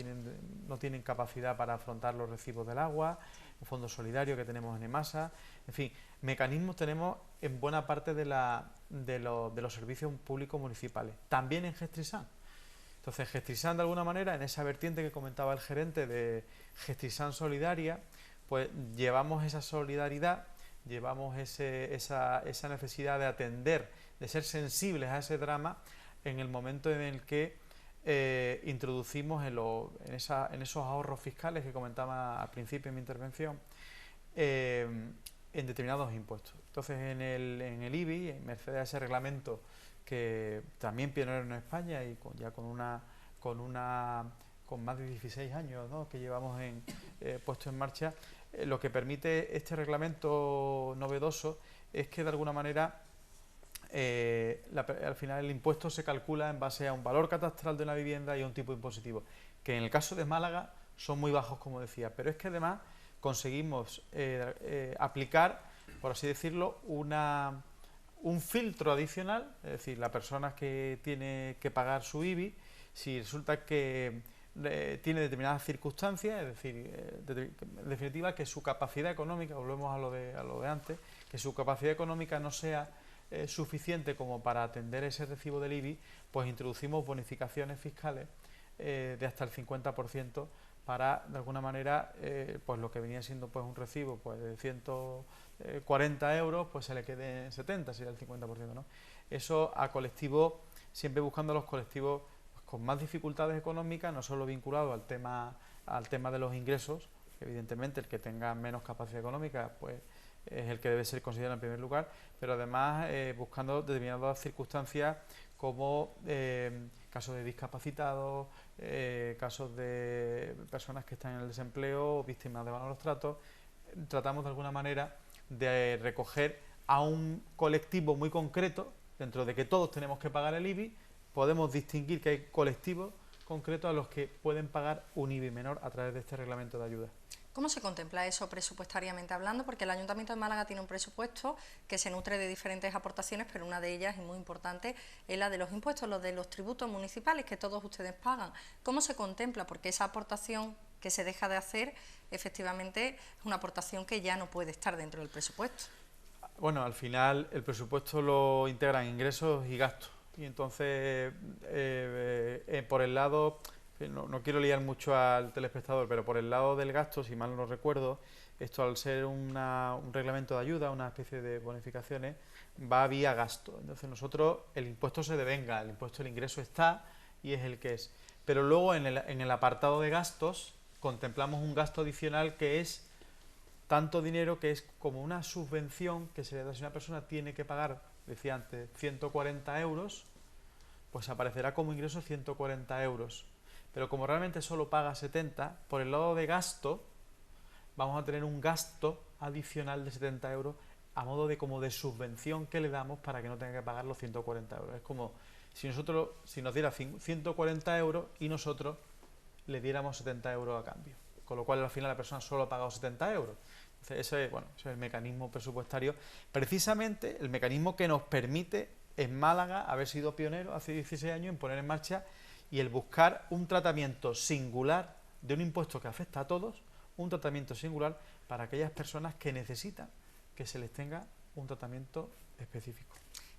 no tienen capacidad para afrontar los recibos del agua, un fondo solidario que tenemos en Enemasa, en fin, mecanismos tenemos en buena parte de los servicios públicos municipales, también en Gestrisan. Entonces, Gestrisan, de alguna manera, en esa vertiente que comentaba el gerente de Gestrisan Solidaria, pues llevamos esa solidaridad llevamos esa necesidad de atender, de ser sensibles a ese drama en el momento en el que introducimos en esos ahorros fiscales que comentaba al principio de mi intervención, en determinados impuestos. Entonces, en el IBI, merced a ese reglamento que también pionero en España y con más de 16 años, ¿no?, que llevamos puesto en marcha, lo que permite este reglamento novedoso es que de alguna manera al final el impuesto se calcula en base a un valor catastral de una vivienda y a un tipo impositivo, que en el caso de Málaga son muy bajos, como decía, pero es que además conseguimos aplicar, por así decirlo, un filtro adicional, es decir, la persona que tiene que pagar su IBI, si resulta que tiene determinadas circunstancias, es decir, en definitiva, que su capacidad económica, volvemos a lo de antes, que su capacidad económica no sea suficiente como para atender ese recibo del IBI, pues introducimos bonificaciones fiscales de hasta el 50% para, de alguna manera, pues lo que venía siendo pues un recibo pues de 140 euros, pues se le quede en 70, sería el 50%, ¿no? Eso a colectivos, siempre buscando los colectivos con más dificultades económicas, no solo vinculado al tema de los ingresos, que evidentemente el que tenga menos capacidad económica pues es el que debe ser considerado en primer lugar, pero además buscando determinadas circunstancias como casos de discapacitados, casos de personas que están en el desempleo, víctimas de malos tratos. Tratamos de alguna manera de recoger a un colectivo muy concreto, dentro de que todos tenemos que pagar el IBI. Podemos distinguir que hay colectivos concretos a los que pueden pagar un IBI menor a través de este reglamento de ayuda. ¿Cómo se contempla eso presupuestariamente hablando? Porque el Ayuntamiento de Málaga tiene un presupuesto que se nutre de diferentes aportaciones, pero una de ellas, y muy importante, es la de los impuestos, los de los tributos municipales que todos ustedes pagan. ¿Cómo se contempla? Porque esa aportación que se deja de hacer, efectivamente, es una aportación que ya no puede estar dentro del presupuesto. Bueno, al final el presupuesto lo integran ingresos y gastos. Y entonces, por el lado, no quiero liar mucho al telespectador, pero por el lado del gasto, si mal no recuerdo, esto al ser un reglamento de ayuda, una especie de bonificaciones, va vía gasto. Entonces nosotros, el impuesto se devenga, el impuesto del ingreso está y es el que es. Pero luego en el apartado de gastos contemplamos un gasto adicional que es tanto dinero que es como una subvención que se le da si una persona tiene que pagar, decía antes, 140 euros, pues aparecerá como ingreso 140 euros. Pero como realmente solo paga 70, por el lado de gasto, vamos a tener un gasto adicional de 70 euros a modo de como de subvención que le damos para que no tenga que pagar los 140 euros. Es como si nos diera 140 euros y nosotros le diéramos 70 euros a cambio. Con lo cual al final la persona solo ha pagado 70 euros. Entonces ese es el mecanismo presupuestario, precisamente el mecanismo que nos permite en Málaga haber sido pionero hace 16 años en poner en marcha y el buscar un tratamiento singular de un impuesto que afecta a todos, un tratamiento singular para aquellas personas que necesitan que se les tenga un tratamiento específico.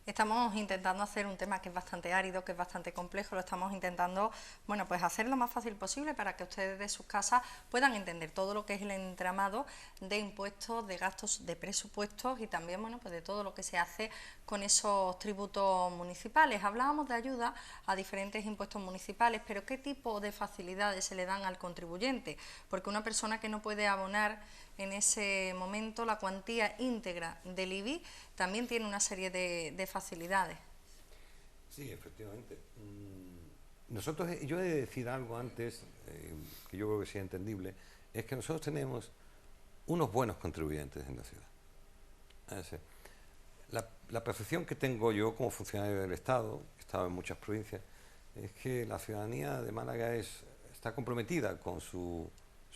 Estamos intentando hacer un tema que es bastante árido, que es bastante complejo, lo estamos intentando, bueno, pues hacer lo más fácil posible para que ustedes de sus casas puedan entender todo lo que es el entramado de impuestos, de gastos, de presupuestos y también, bueno, pues de todo lo que se hace con esos tributos municipales. Hablábamos de ayuda a diferentes impuestos municipales, pero ¿qué tipo de facilidades se le dan al contribuyente? Porque una persona que no puede abonar en ese momento la cuantía íntegra del IBI también tiene una serie de facilidades. Sí, efectivamente. Yo he de decir algo antes, que yo creo que sea entendible, es que nosotros tenemos unos buenos contribuyentes en la ciudad. Es decir, la percepción que tengo yo como funcionario del Estado, he estado en muchas provincias, es que la ciudadanía de Málaga está comprometida con su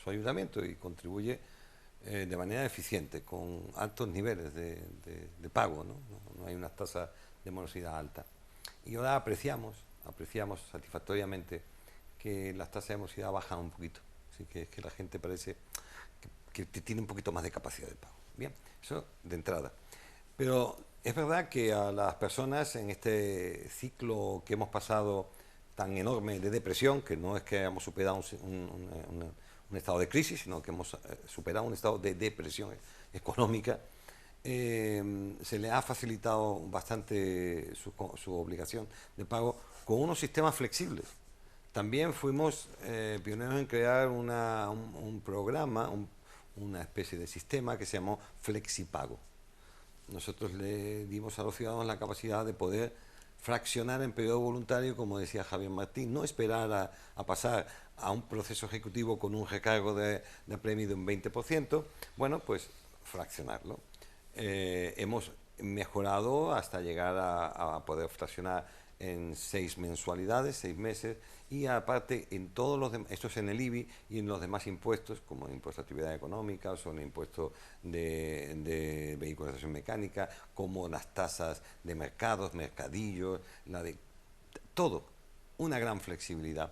ayuntamiento y contribuye de manera eficiente, con altos niveles de pago, no hay unas tasas de morosidad altas. Y ahora apreciamos satisfactoriamente que las tasas de morosidad bajan un poquito, así que es que la gente parece que tiene un poquito más de capacidad de pago. Bien, eso de entrada. Pero es verdad que a las personas en este ciclo que hemos pasado tan enorme de depresión, que no es que hayamos superado un estado de crisis, sino que hemos superado un estado de depresión económica, se le ha facilitado bastante su obligación de pago con unos sistemas flexibles. También fuimos pioneros en crear un programa, una especie de sistema que se llamó Flexipago. Nosotros le dimos a los ciudadanos la capacidad de poder fraccionar en periodo voluntario, como decía Javier Martín, no esperar a pasar a un proceso ejecutivo con un recargo de premio de un 20%, bueno, pues fraccionarlo. Hemos mejorado hasta llegar a poder fraccionar en 6 mensualidades, 6 meses, y aparte en todos los demás, esto es en el IBI y en los demás impuestos, como el impuesto de actividad económica, o el impuesto de vehiculación mecánica, como las tasas de mercados, mercadillos, todo, una gran flexibilidad.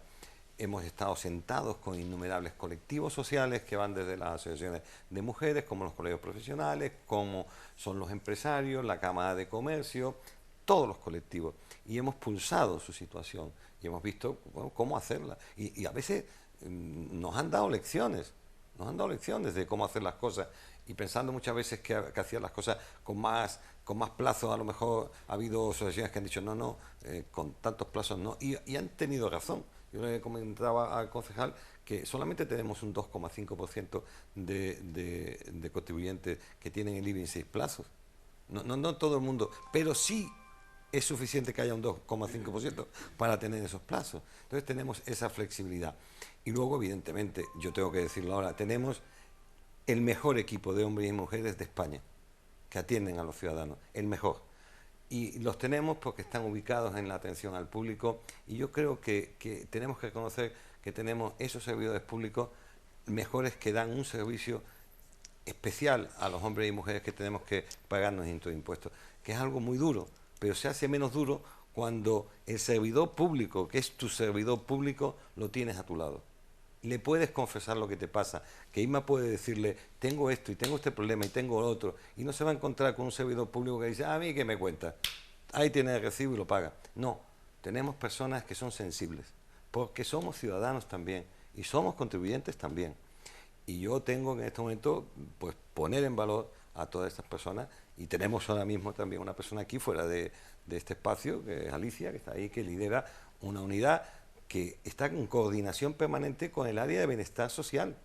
Hemos estado sentados con innumerables colectivos sociales que van desde las asociaciones de mujeres, como los colegios profesionales, como son los empresarios, la Cámara de Comercio, todos los colectivos, y hemos pulsado su situación y hemos visto, bueno, cómo hacerla. Y a veces nos han dado lecciones de cómo hacer las cosas, y pensando muchas veces que hacían las cosas con más plazo. A lo mejor ha habido asociaciones que han dicho no, con tantos plazos no, y han tenido razón. Yo le comentaba al concejal que solamente tenemos un 2,5% de contribuyentes que tienen el IBI en 6 plazos. No todo el mundo, pero sí es suficiente que haya un 2,5% para tener esos plazos. Entonces tenemos esa flexibilidad. Y luego, evidentemente, yo tengo que decirlo ahora, tenemos el mejor equipo de hombres y mujeres de España que atienden a los ciudadanos, el mejor. Y los tenemos porque están ubicados en la atención al público, y yo creo que tenemos que reconocer que tenemos esos servidores públicos mejores, que dan un servicio especial a los hombres y mujeres que tenemos que pagarnos estos impuestos, que es algo muy duro, pero se hace menos duro cuando el servidor público, que es tu servidor público, lo tienes a tu lado. Le puedes confesar lo que te pasa, que Inma puede decirle, tengo esto y tengo este problema y tengo lo otro, y no se va a encontrar con un servidor público que dice, a mí que me cuenta, ahí tiene el recibo y lo paga. No, tenemos personas que son sensibles, porque somos ciudadanos también y somos contribuyentes también. Y yo tengo en este momento, pues, poner en valor a todas estas personas, y tenemos ahora mismo también una persona aquí fuera de este espacio, que es Alicia, que está ahí, que lidera una unidad que está en coordinación permanente con el área de bienestar social.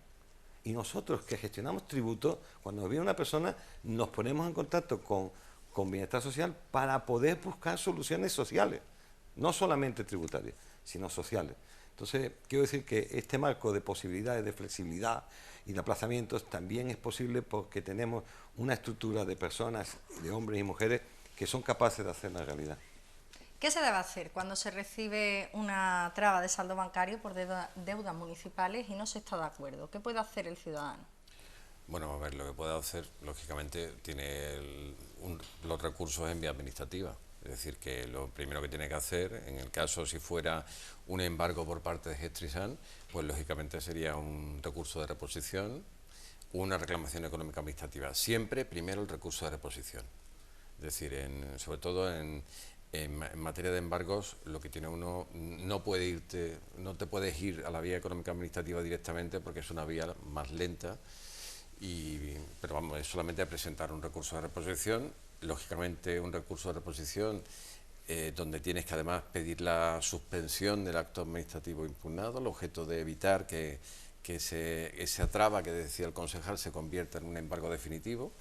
Y nosotros, que gestionamos tributos, cuando viene una persona, nos ponemos en contacto con bienestar social para poder buscar soluciones sociales, no solamente tributarias, sino sociales. Entonces, quiero decir que este marco de posibilidades de flexibilidad y de aplazamientos también es posible porque tenemos una estructura de personas, de hombres y mujeres, que son capaces de hacer la realidad. ¿Qué se debe hacer cuando se recibe una traba de saldo bancario por deudas municipales y no se está de acuerdo? ¿Qué puede hacer el ciudadano? Bueno, a ver, lo que puede hacer, lógicamente, tiene los recursos en vía administrativa. Es decir, que lo primero que tiene que hacer, en el caso si fuera un embargo por parte de Gestrisan, pues lógicamente sería un recurso de reposición, una reclamación económica administrativa. Siempre primero el recurso de reposición. Es decir, sobre todo en materia de embargos, lo que tiene uno, no te puedes ir a la vía económica administrativa directamente porque es una vía más lenta, pero vamos, es solamente presentar un recurso de reposición. Lógicamente un recurso de reposición donde tienes que además pedir la suspensión del acto administrativo impugnado, el objeto de evitar que esa traba que decía el concejal se convierta en un embargo definitivo,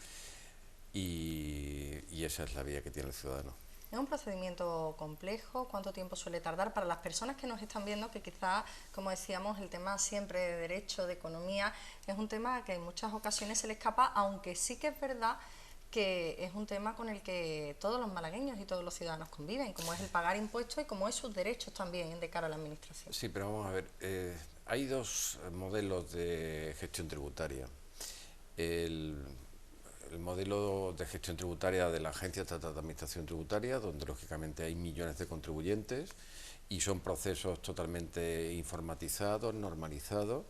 y esa es la vía que tiene el ciudadano. ¿Es un procedimiento complejo? ¿Cuánto tiempo suele tardar? Para las personas que nos están viendo, que quizás, como decíamos, el tema siempre de derecho, de economía, es un tema que en muchas ocasiones se le escapa, aunque sí que es verdad que es un tema con el que todos los malagueños y todos los ciudadanos conviven, como es el pagar impuestos y como es sus derechos también de cara a la administración. Sí, pero vamos a ver, hay dos modelos de gestión tributaria. El modelo de gestión tributaria de la Agencia Estatal de Administración Tributaria, donde lógicamente hay millones de contribuyentes y son procesos totalmente informatizados, normalizados,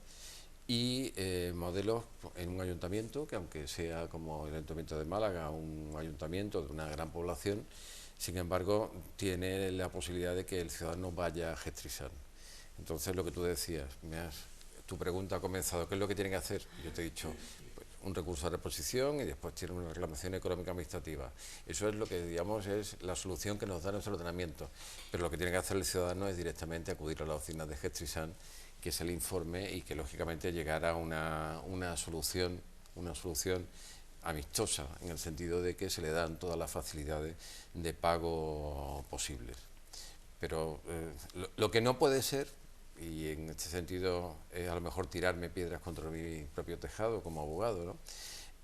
y modelos en un ayuntamiento, que aunque sea como el Ayuntamiento de Málaga, un ayuntamiento de una gran población, sin embargo tiene la posibilidad de que el ciudadano vaya a Gestrisan. Entonces, lo que tú decías, tu pregunta ha comenzado, ¿qué es lo que tiene que hacer? Yo te he dicho, un recurso de reposición y después tienen una reclamación económica administrativa. Eso es lo que, digamos, es la solución que nos da nuestro ordenamiento. Pero lo que tiene que hacer el ciudadano es directamente acudir a la oficina de Gestrisan, que se le informe y que, lógicamente, llegará a una solución amistosa, en el sentido de que se le dan todas las facilidades de pago posibles. Pero lo que no puede ser, y en este sentido es a lo mejor tirarme piedras contra mi propio tejado como abogado, ¿no?,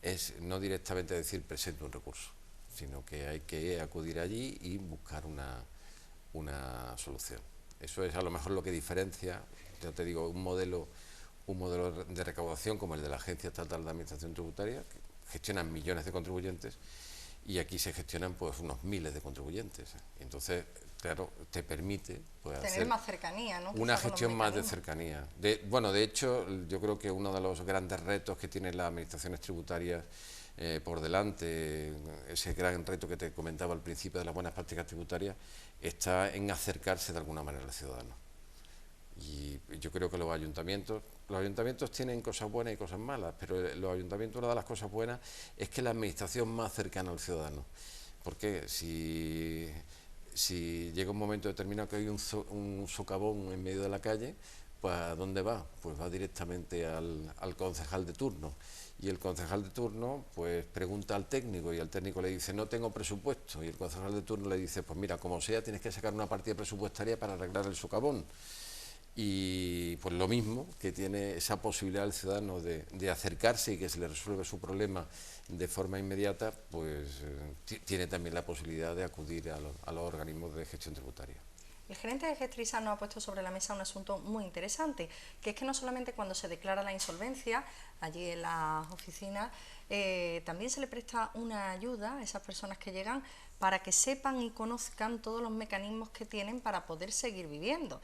es no directamente decir presento un recurso, sino que hay que acudir allí y buscar una solución. Eso es a lo mejor lo que diferencia, ya te digo, un modelo de recaudación como el de la Agencia Estatal de Administración Tributaria, que gestionan millones de contribuyentes, y aquí se gestionan pues unos miles de contribuyentes. Entonces, claro, te permite pues, tener hacer más cercanía, ¿no? una gestión más de cercanía. Bueno, de hecho, yo creo que uno de los grandes retos que tienen las administraciones tributarias por delante, ese gran reto que te comentaba al principio de las buenas prácticas tributarias, está en acercarse de alguna manera al ciudadano. Y yo creo que los ayuntamientos tienen cosas buenas y cosas malas, pero los ayuntamientos, una de las cosas buenas es que la administración más cercana al ciudadano. Porque si llega un momento determinado que hay un socavón en medio de la calle, pues ¿a dónde va? Pues va directamente al concejal de turno. Y el concejal de turno pues pregunta al técnico y el técnico le dice no tengo presupuesto, y el concejal de turno le dice pues mira, como sea, tienes que sacar una partida presupuestaria para arreglar el socavón. Y pues lo mismo, que tiene esa posibilidad el ciudadano de acercarse y que se le resuelva su problema de forma inmediata, pues tiene también la posibilidad de acudir a los organismos de gestión tributaria. El gerente de Gestrisan nos ha puesto sobre la mesa un asunto muy interesante, que es que no solamente cuando se declara la insolvencia, allí en las oficinas, también se le presta una ayuda a esas personas que llegan para que sepan y conozcan todos los mecanismos que tienen para poder seguir viviendo.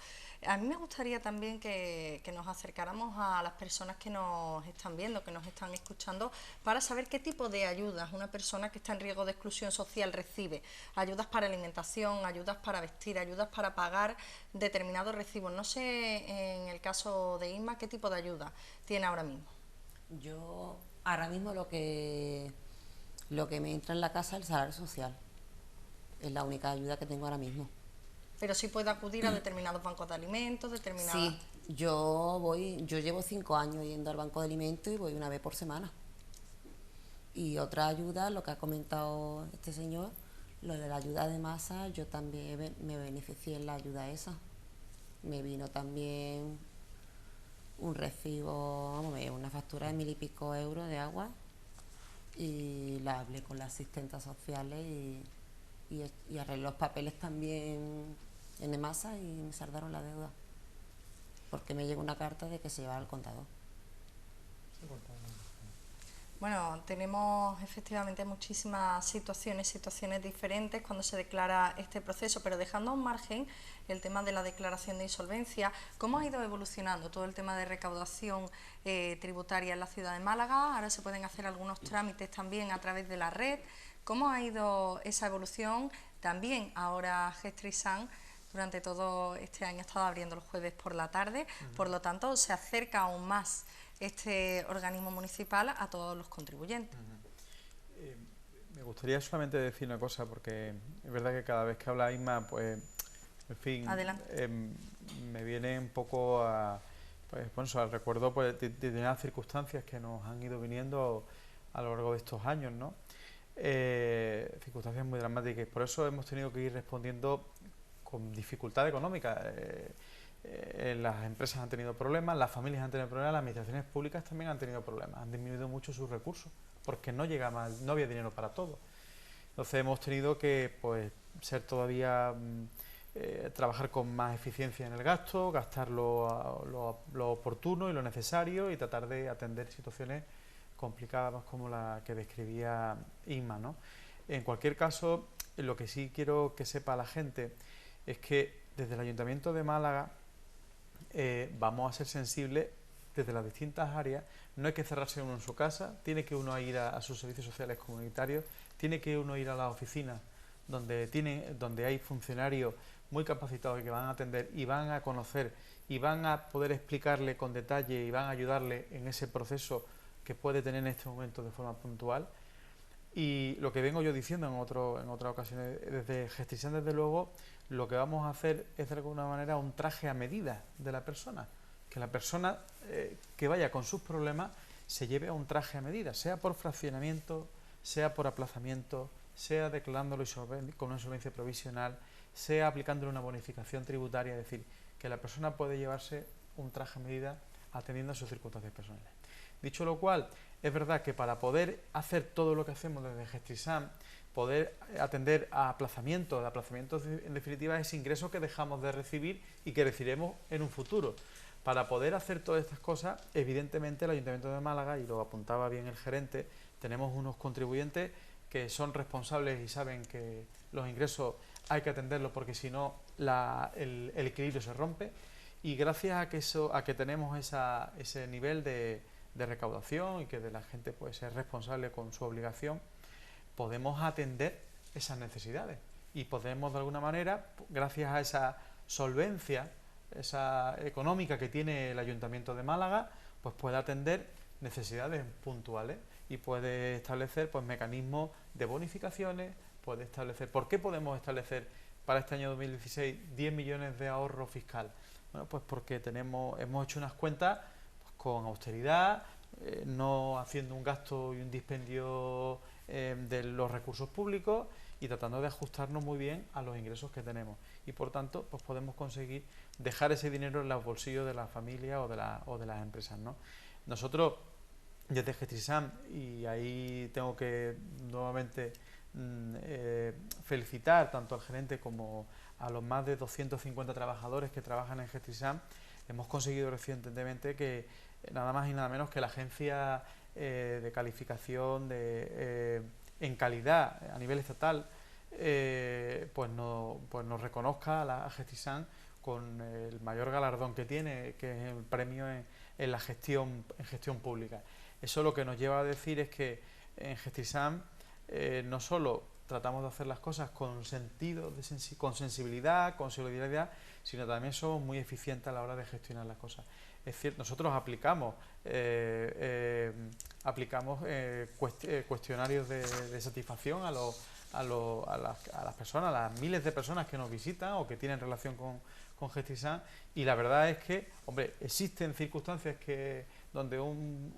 A mí me gustaría también que nos acercáramos a las personas que nos están viendo, que nos están escuchando, para saber qué tipo de ayudas una persona que está en riesgo de exclusión social recibe. Ayudas para alimentación, ayudas para vestir, ayudas para pagar determinados recibos. No sé, en el caso de Inma, ¿qué tipo de ayuda tiene ahora mismo? Yo ahora mismo lo que me entra en la casa es el salario social. Es la única ayuda que tengo ahora mismo. Pero sí puede acudir a determinados bancos de alimentos, determinadas... Sí, yo llevo 5 años yendo al banco de alimentos y voy una vez por semana. Y otra ayuda, lo que ha comentado este señor, lo de la ayuda de masa, yo también me beneficié en la ayuda esa. Me vino también un recibo, vamos a ver, una factura de 1000 y pico euros de agua, y la hablé con las asistentes sociales y arreglé los papeles también en EMASA y me saldaron la deuda, porque me llegó una carta de que se llevaba al contador. Bueno, tenemos efectivamente muchísimas situaciones diferentes cuando se declara este proceso, pero dejando a un margen el tema de la declaración de insolvencia, ¿cómo ha ido evolucionando todo el tema de recaudación tributaria en la ciudad de Málaga? Ahora se pueden hacer algunos trámites también a través de la red. ¿Cómo ha ido esa evolución? También ahora Gestrisan durante todo este año ha estado abriendo los jueves por la tarde, por lo tanto se acerca aún más este organismo municipal a todos los contribuyentes. Me gustaría solamente decir una cosa, porque es verdad que cada vez que habla Inma, pues, en fin, me viene un poco a, pues, bueno, al recuerdo pues, de determinadas circunstancias que nos han ido viniendo a lo largo de estos años, ¿no? Circunstancias muy dramáticas. Por eso hemos tenido que ir respondiendo con dificultad económica. Las empresas han tenido problemas, las familias han tenido problemas, las administraciones públicas también han tenido problemas, han disminuido mucho sus recursos porque no había dinero para todo. Entonces hemos tenido que pues ser todavía trabajar con más eficiencia en el gasto, gastar lo oportuno y lo necesario y tratar de atender situaciones complicadas como la que describía Inma, ¿no? En cualquier caso, lo que sí quiero que sepa la gente es que desde el Ayuntamiento de Málaga vamos a ser sensibles desde las distintas áreas. No hay que cerrarse uno en su casa, tiene que uno ir a sus servicios sociales comunitarios, tiene que uno ir a las oficinas donde hay funcionarios muy capacitados que van a atender y van a conocer y van a poder explicarle con detalle y van a ayudarle en ese proceso que puede tener en este momento de forma puntual. Y lo que vengo yo diciendo en otras ocasiones, desde Gestisán, desde luego, lo que vamos a hacer es de alguna manera un traje a medida de la persona, que la persona que vaya con sus problemas se lleve a un traje a medida, sea por fraccionamiento, sea por aplazamiento, sea declarándolo con una insolvencia provisional, sea aplicándole una bonificación tributaria, es decir, que la persona puede llevarse un traje a medida atendiendo a sus circunstancias personales. Dicho lo cual, es verdad que para poder hacer todo lo que hacemos desde Gestisán, poder atender a aplazamientos, en definitiva es ingresos que dejamos de recibir y que recibiremos en un futuro. Para poder hacer todas estas cosas, evidentemente el Ayuntamiento de Málaga, y lo apuntaba bien el gerente, tenemos unos contribuyentes que son responsables y saben que los ingresos hay que atenderlos porque si no el equilibrio se rompe, y gracias a que tenemos ese nivel de recaudación y que de la gente pues es responsable con su obligación, podemos atender esas necesidades y podemos de alguna manera, gracias a esa solvencia esa económica que tiene el Ayuntamiento de Málaga, pues puede atender necesidades puntuales y puede establecer pues mecanismos de bonificaciones, puede establecer. ¿Por qué podemos establecer para este año 2016 10 millones de ahorro fiscal? Bueno, pues porque hemos hecho unas cuentas pues, con austeridad, no haciendo un gasto y un dispendio de los recursos públicos y tratando de ajustarnos muy bien a los ingresos que tenemos. Y por tanto, pues podemos conseguir dejar ese dinero en los bolsillos de la familia o de las empresas, ¿no? Nosotros, desde Gestisán, y ahí tengo que nuevamente felicitar tanto al gerente como a los más de 250 trabajadores que trabajan en Gestisán, hemos conseguido recientemente que nada más y nada menos que la agencia de calificación en calidad a nivel estatal pues nos reconozca a Gestisán con el mayor galardón que tiene, que es el premio en la gestión pública. Eso lo que nos lleva a decir es que en Gestisán no solo tratamos de hacer las cosas con sentido, con sensibilidad, con solidaridad, sino también somos muy eficientes a la hora de gestionar las cosas. Es cierto, nosotros aplicamos cuestionarios de satisfacción a las personas, a las miles de personas que nos visitan o que tienen relación con Gestisán, y la verdad es que, hombre, existen circunstancias donde un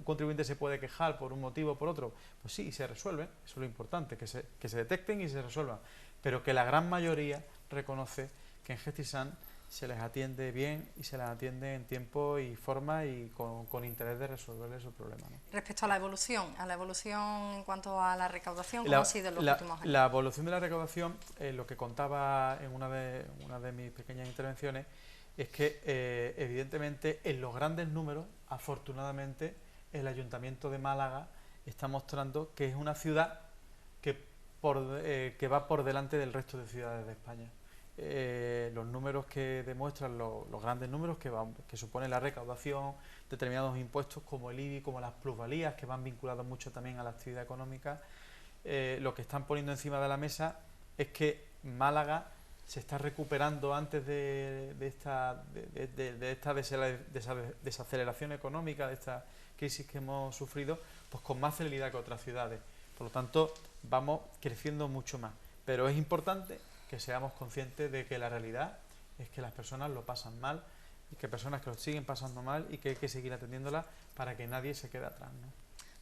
contribuyente se puede quejar por un motivo o por otro, pues sí, y se resuelven, eso es lo importante, que se detecten y se resuelvan, pero que la gran mayoría reconoce que en Gestisán se les atiende bien y se les atiende en tiempo y forma y con interés de resolver esos problemas, ¿no? Respecto a la evolución en cuanto a la recaudación, ¿cómo ha sido en los últimos años? La evolución de la recaudación, lo que contaba en una de mis pequeñas intervenciones, es que evidentemente en los grandes números, afortunadamente, el Ayuntamiento de Málaga está mostrando que es una ciudad que va por delante del resto de ciudades de España. Los números que demuestran los grandes números que supone la recaudación, determinados impuestos como el IBI, como las plusvalías, que van vinculados mucho también a la actividad económica, lo que están poniendo encima de la mesa es que Málaga se está recuperando antes de esta desaceleración económica, de esta crisis que hemos sufrido, pues con más celeridad que otras ciudades. Por lo tanto, vamos creciendo mucho más. Pero es importante que seamos conscientes de que la realidad es que las personas lo pasan mal y que hay personas que lo siguen pasando mal y que hay que seguir atendiéndolas para que nadie se quede atrás, ¿no?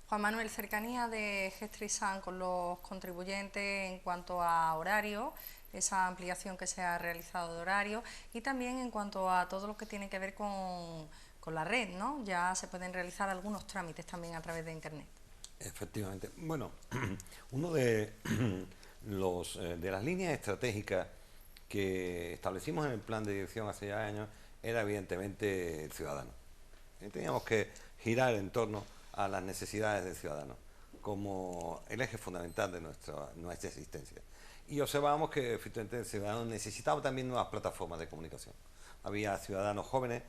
Juan Manuel, cercanía de Gestisán con los contribuyentes en cuanto a horario, esa ampliación que se ha realizado de horario, y también en cuanto a todo lo que tiene que ver con la red, ¿no? Ya se pueden realizar algunos trámites también a través de Internet. Efectivamente. Bueno, uno de las líneas estratégicas que establecimos en el plan de dirección hace ya años era evidentemente el ciudadano. Teníamos que girar en torno a las necesidades del ciudadano como el eje fundamental de nuestra existencia. Y observábamos que efectivamente el ciudadano necesitaba también nuevas plataformas de comunicación. Había ciudadanos jóvenes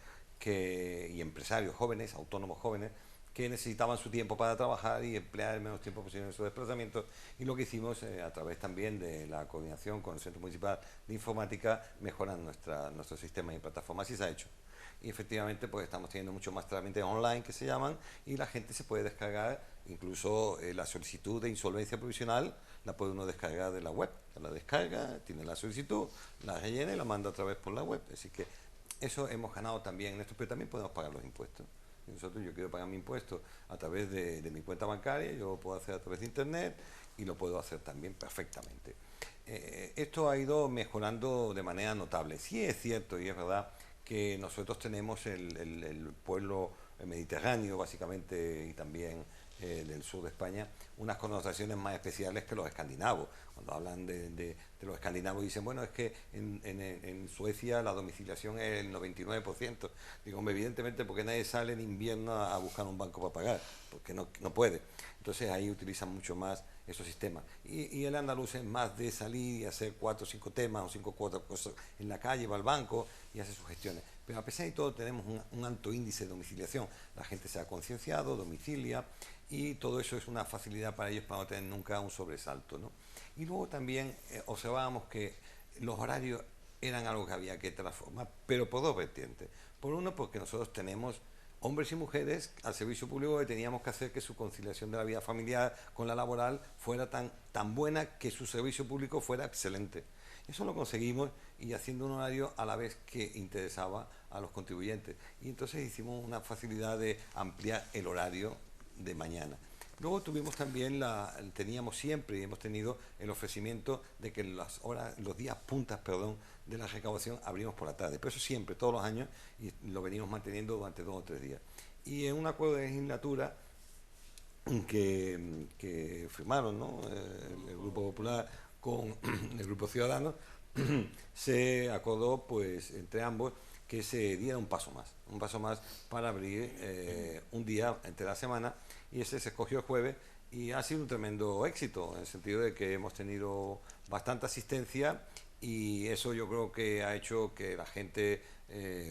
y empresarios jóvenes, autónomos jóvenes, que necesitaban su tiempo para trabajar y emplear el menos tiempo posible en sus desplazamientos. Y lo que hicimos, a través también de la coordinación con el Centro Municipal de Informática, mejoran nuestro sistema y plataforma. Así se ha hecho. Y efectivamente pues estamos teniendo mucho más trámites online que se llaman, y la gente se puede descargar, incluso la solicitud de insolvencia provisional la puede uno descargar de la web. La descarga, tiene la solicitud, la rellena y la manda otra vez por la web. Así que eso hemos ganado también en esto, pero también podemos pagar los impuestos. Yo quiero pagar mi impuesto a través de mi cuenta bancaria, yo lo puedo hacer a través de internet y lo puedo hacer también perfectamente. Esto ha ido mejorando de manera notable. Sí es cierto y es verdad que nosotros tenemos el pueblo mediterráneo básicamente, y también del sur de España, unas connotaciones más especiales que los escandinavos. Cuando hablan de los escandinavos dicen, bueno, es que en Suecia la domiciliación es el 99%. Digo, hombre, evidentemente porque nadie sale en invierno a buscar un banco para pagar, porque no puede. Entonces ahí utilizan mucho más esos sistemas. Y el andaluz es más de salir y hacer 4 o 5 temas o 5 o 4 cosas en la calle, va al banco y hace sus gestiones. Pero a pesar de todo tenemos un alto índice de domiciliación. La gente se ha concienciado, domicilia, y todo eso es una facilidad para ellos para no tener nunca un sobresalto, ¿no? Y luego también observábamos que los horarios eran algo que había que transformar, pero por dos vertientes. Por uno, porque nosotros tenemos hombres y mujeres al servicio público, que teníamos que hacer que su conciliación de la vida familiar con la laboral fuera tan buena, que su servicio público fuera excelente. Eso lo conseguimos, y haciendo un horario a la vez que interesaba a los contribuyentes. Y entonces hicimos una facilidad de ampliar el horario de mañana. Luego tuvimos también teníamos siempre y hemos tenido el ofrecimiento de que los días puntas, de la recaudación abrimos por la tarde. Pero eso siempre, todos los años, y lo venimos manteniendo durante 2 o 3 días. Y en un acuerdo de legislatura que firmaron, ¿no?, el Grupo Popular con el Grupo Ciudadanos, se acordó pues entre ambos que se diera un paso más para abrir un día entre la semana, y ese se escogió el jueves, y ha sido un tremendo éxito, en el sentido de que hemos tenido bastante asistencia, y eso yo creo que ha hecho que la gente,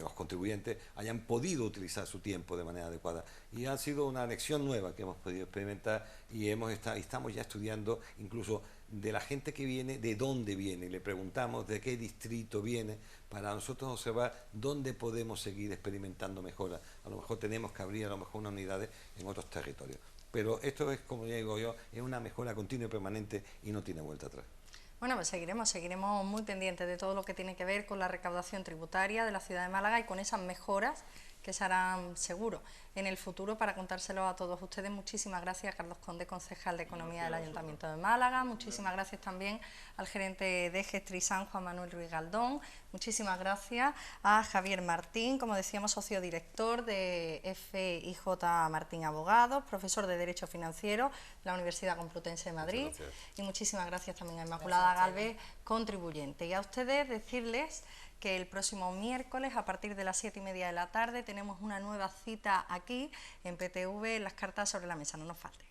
los contribuyentes, hayan podido utilizar su tiempo de manera adecuada. Y ha sido una lección nueva que hemos podido experimentar, y estamos ya estudiando incluso de la gente que viene, de dónde viene, y le preguntamos de qué distrito viene, para nosotros observar dónde podemos seguir experimentando mejoras. A lo mejor tenemos que abrir unas unidades en otros territorios. Pero esto es, como ya digo yo, es una mejora continua y permanente, y no tiene vuelta atrás. Bueno, pues seguiremos muy pendientes de todo lo que tiene que ver con la recaudación tributaria de la ciudad de Málaga, y con esas mejoras que se harán seguro en el futuro, para contárselo a todos ustedes. Muchísimas gracias, Carlos Conde, concejal de Economía del Ayuntamiento de Málaga. Muchísimas gracias también al gerente de Gestrisan, Juan Manuel Ruiz Galdón. Muchísimas gracias a Javier Martín, como decíamos, socio director de FIJ Martín Abogados, profesor de Derecho Financiero de la Universidad Complutense de Madrid. Y muchísimas gracias también a Inmaculada Galvez, contribuyente. Y a ustedes decirles que el próximo miércoles, a partir de las 7:30 de la tarde, tenemos una nueva cita aquí en PTV, en las cartas sobre la mesa. No nos falten.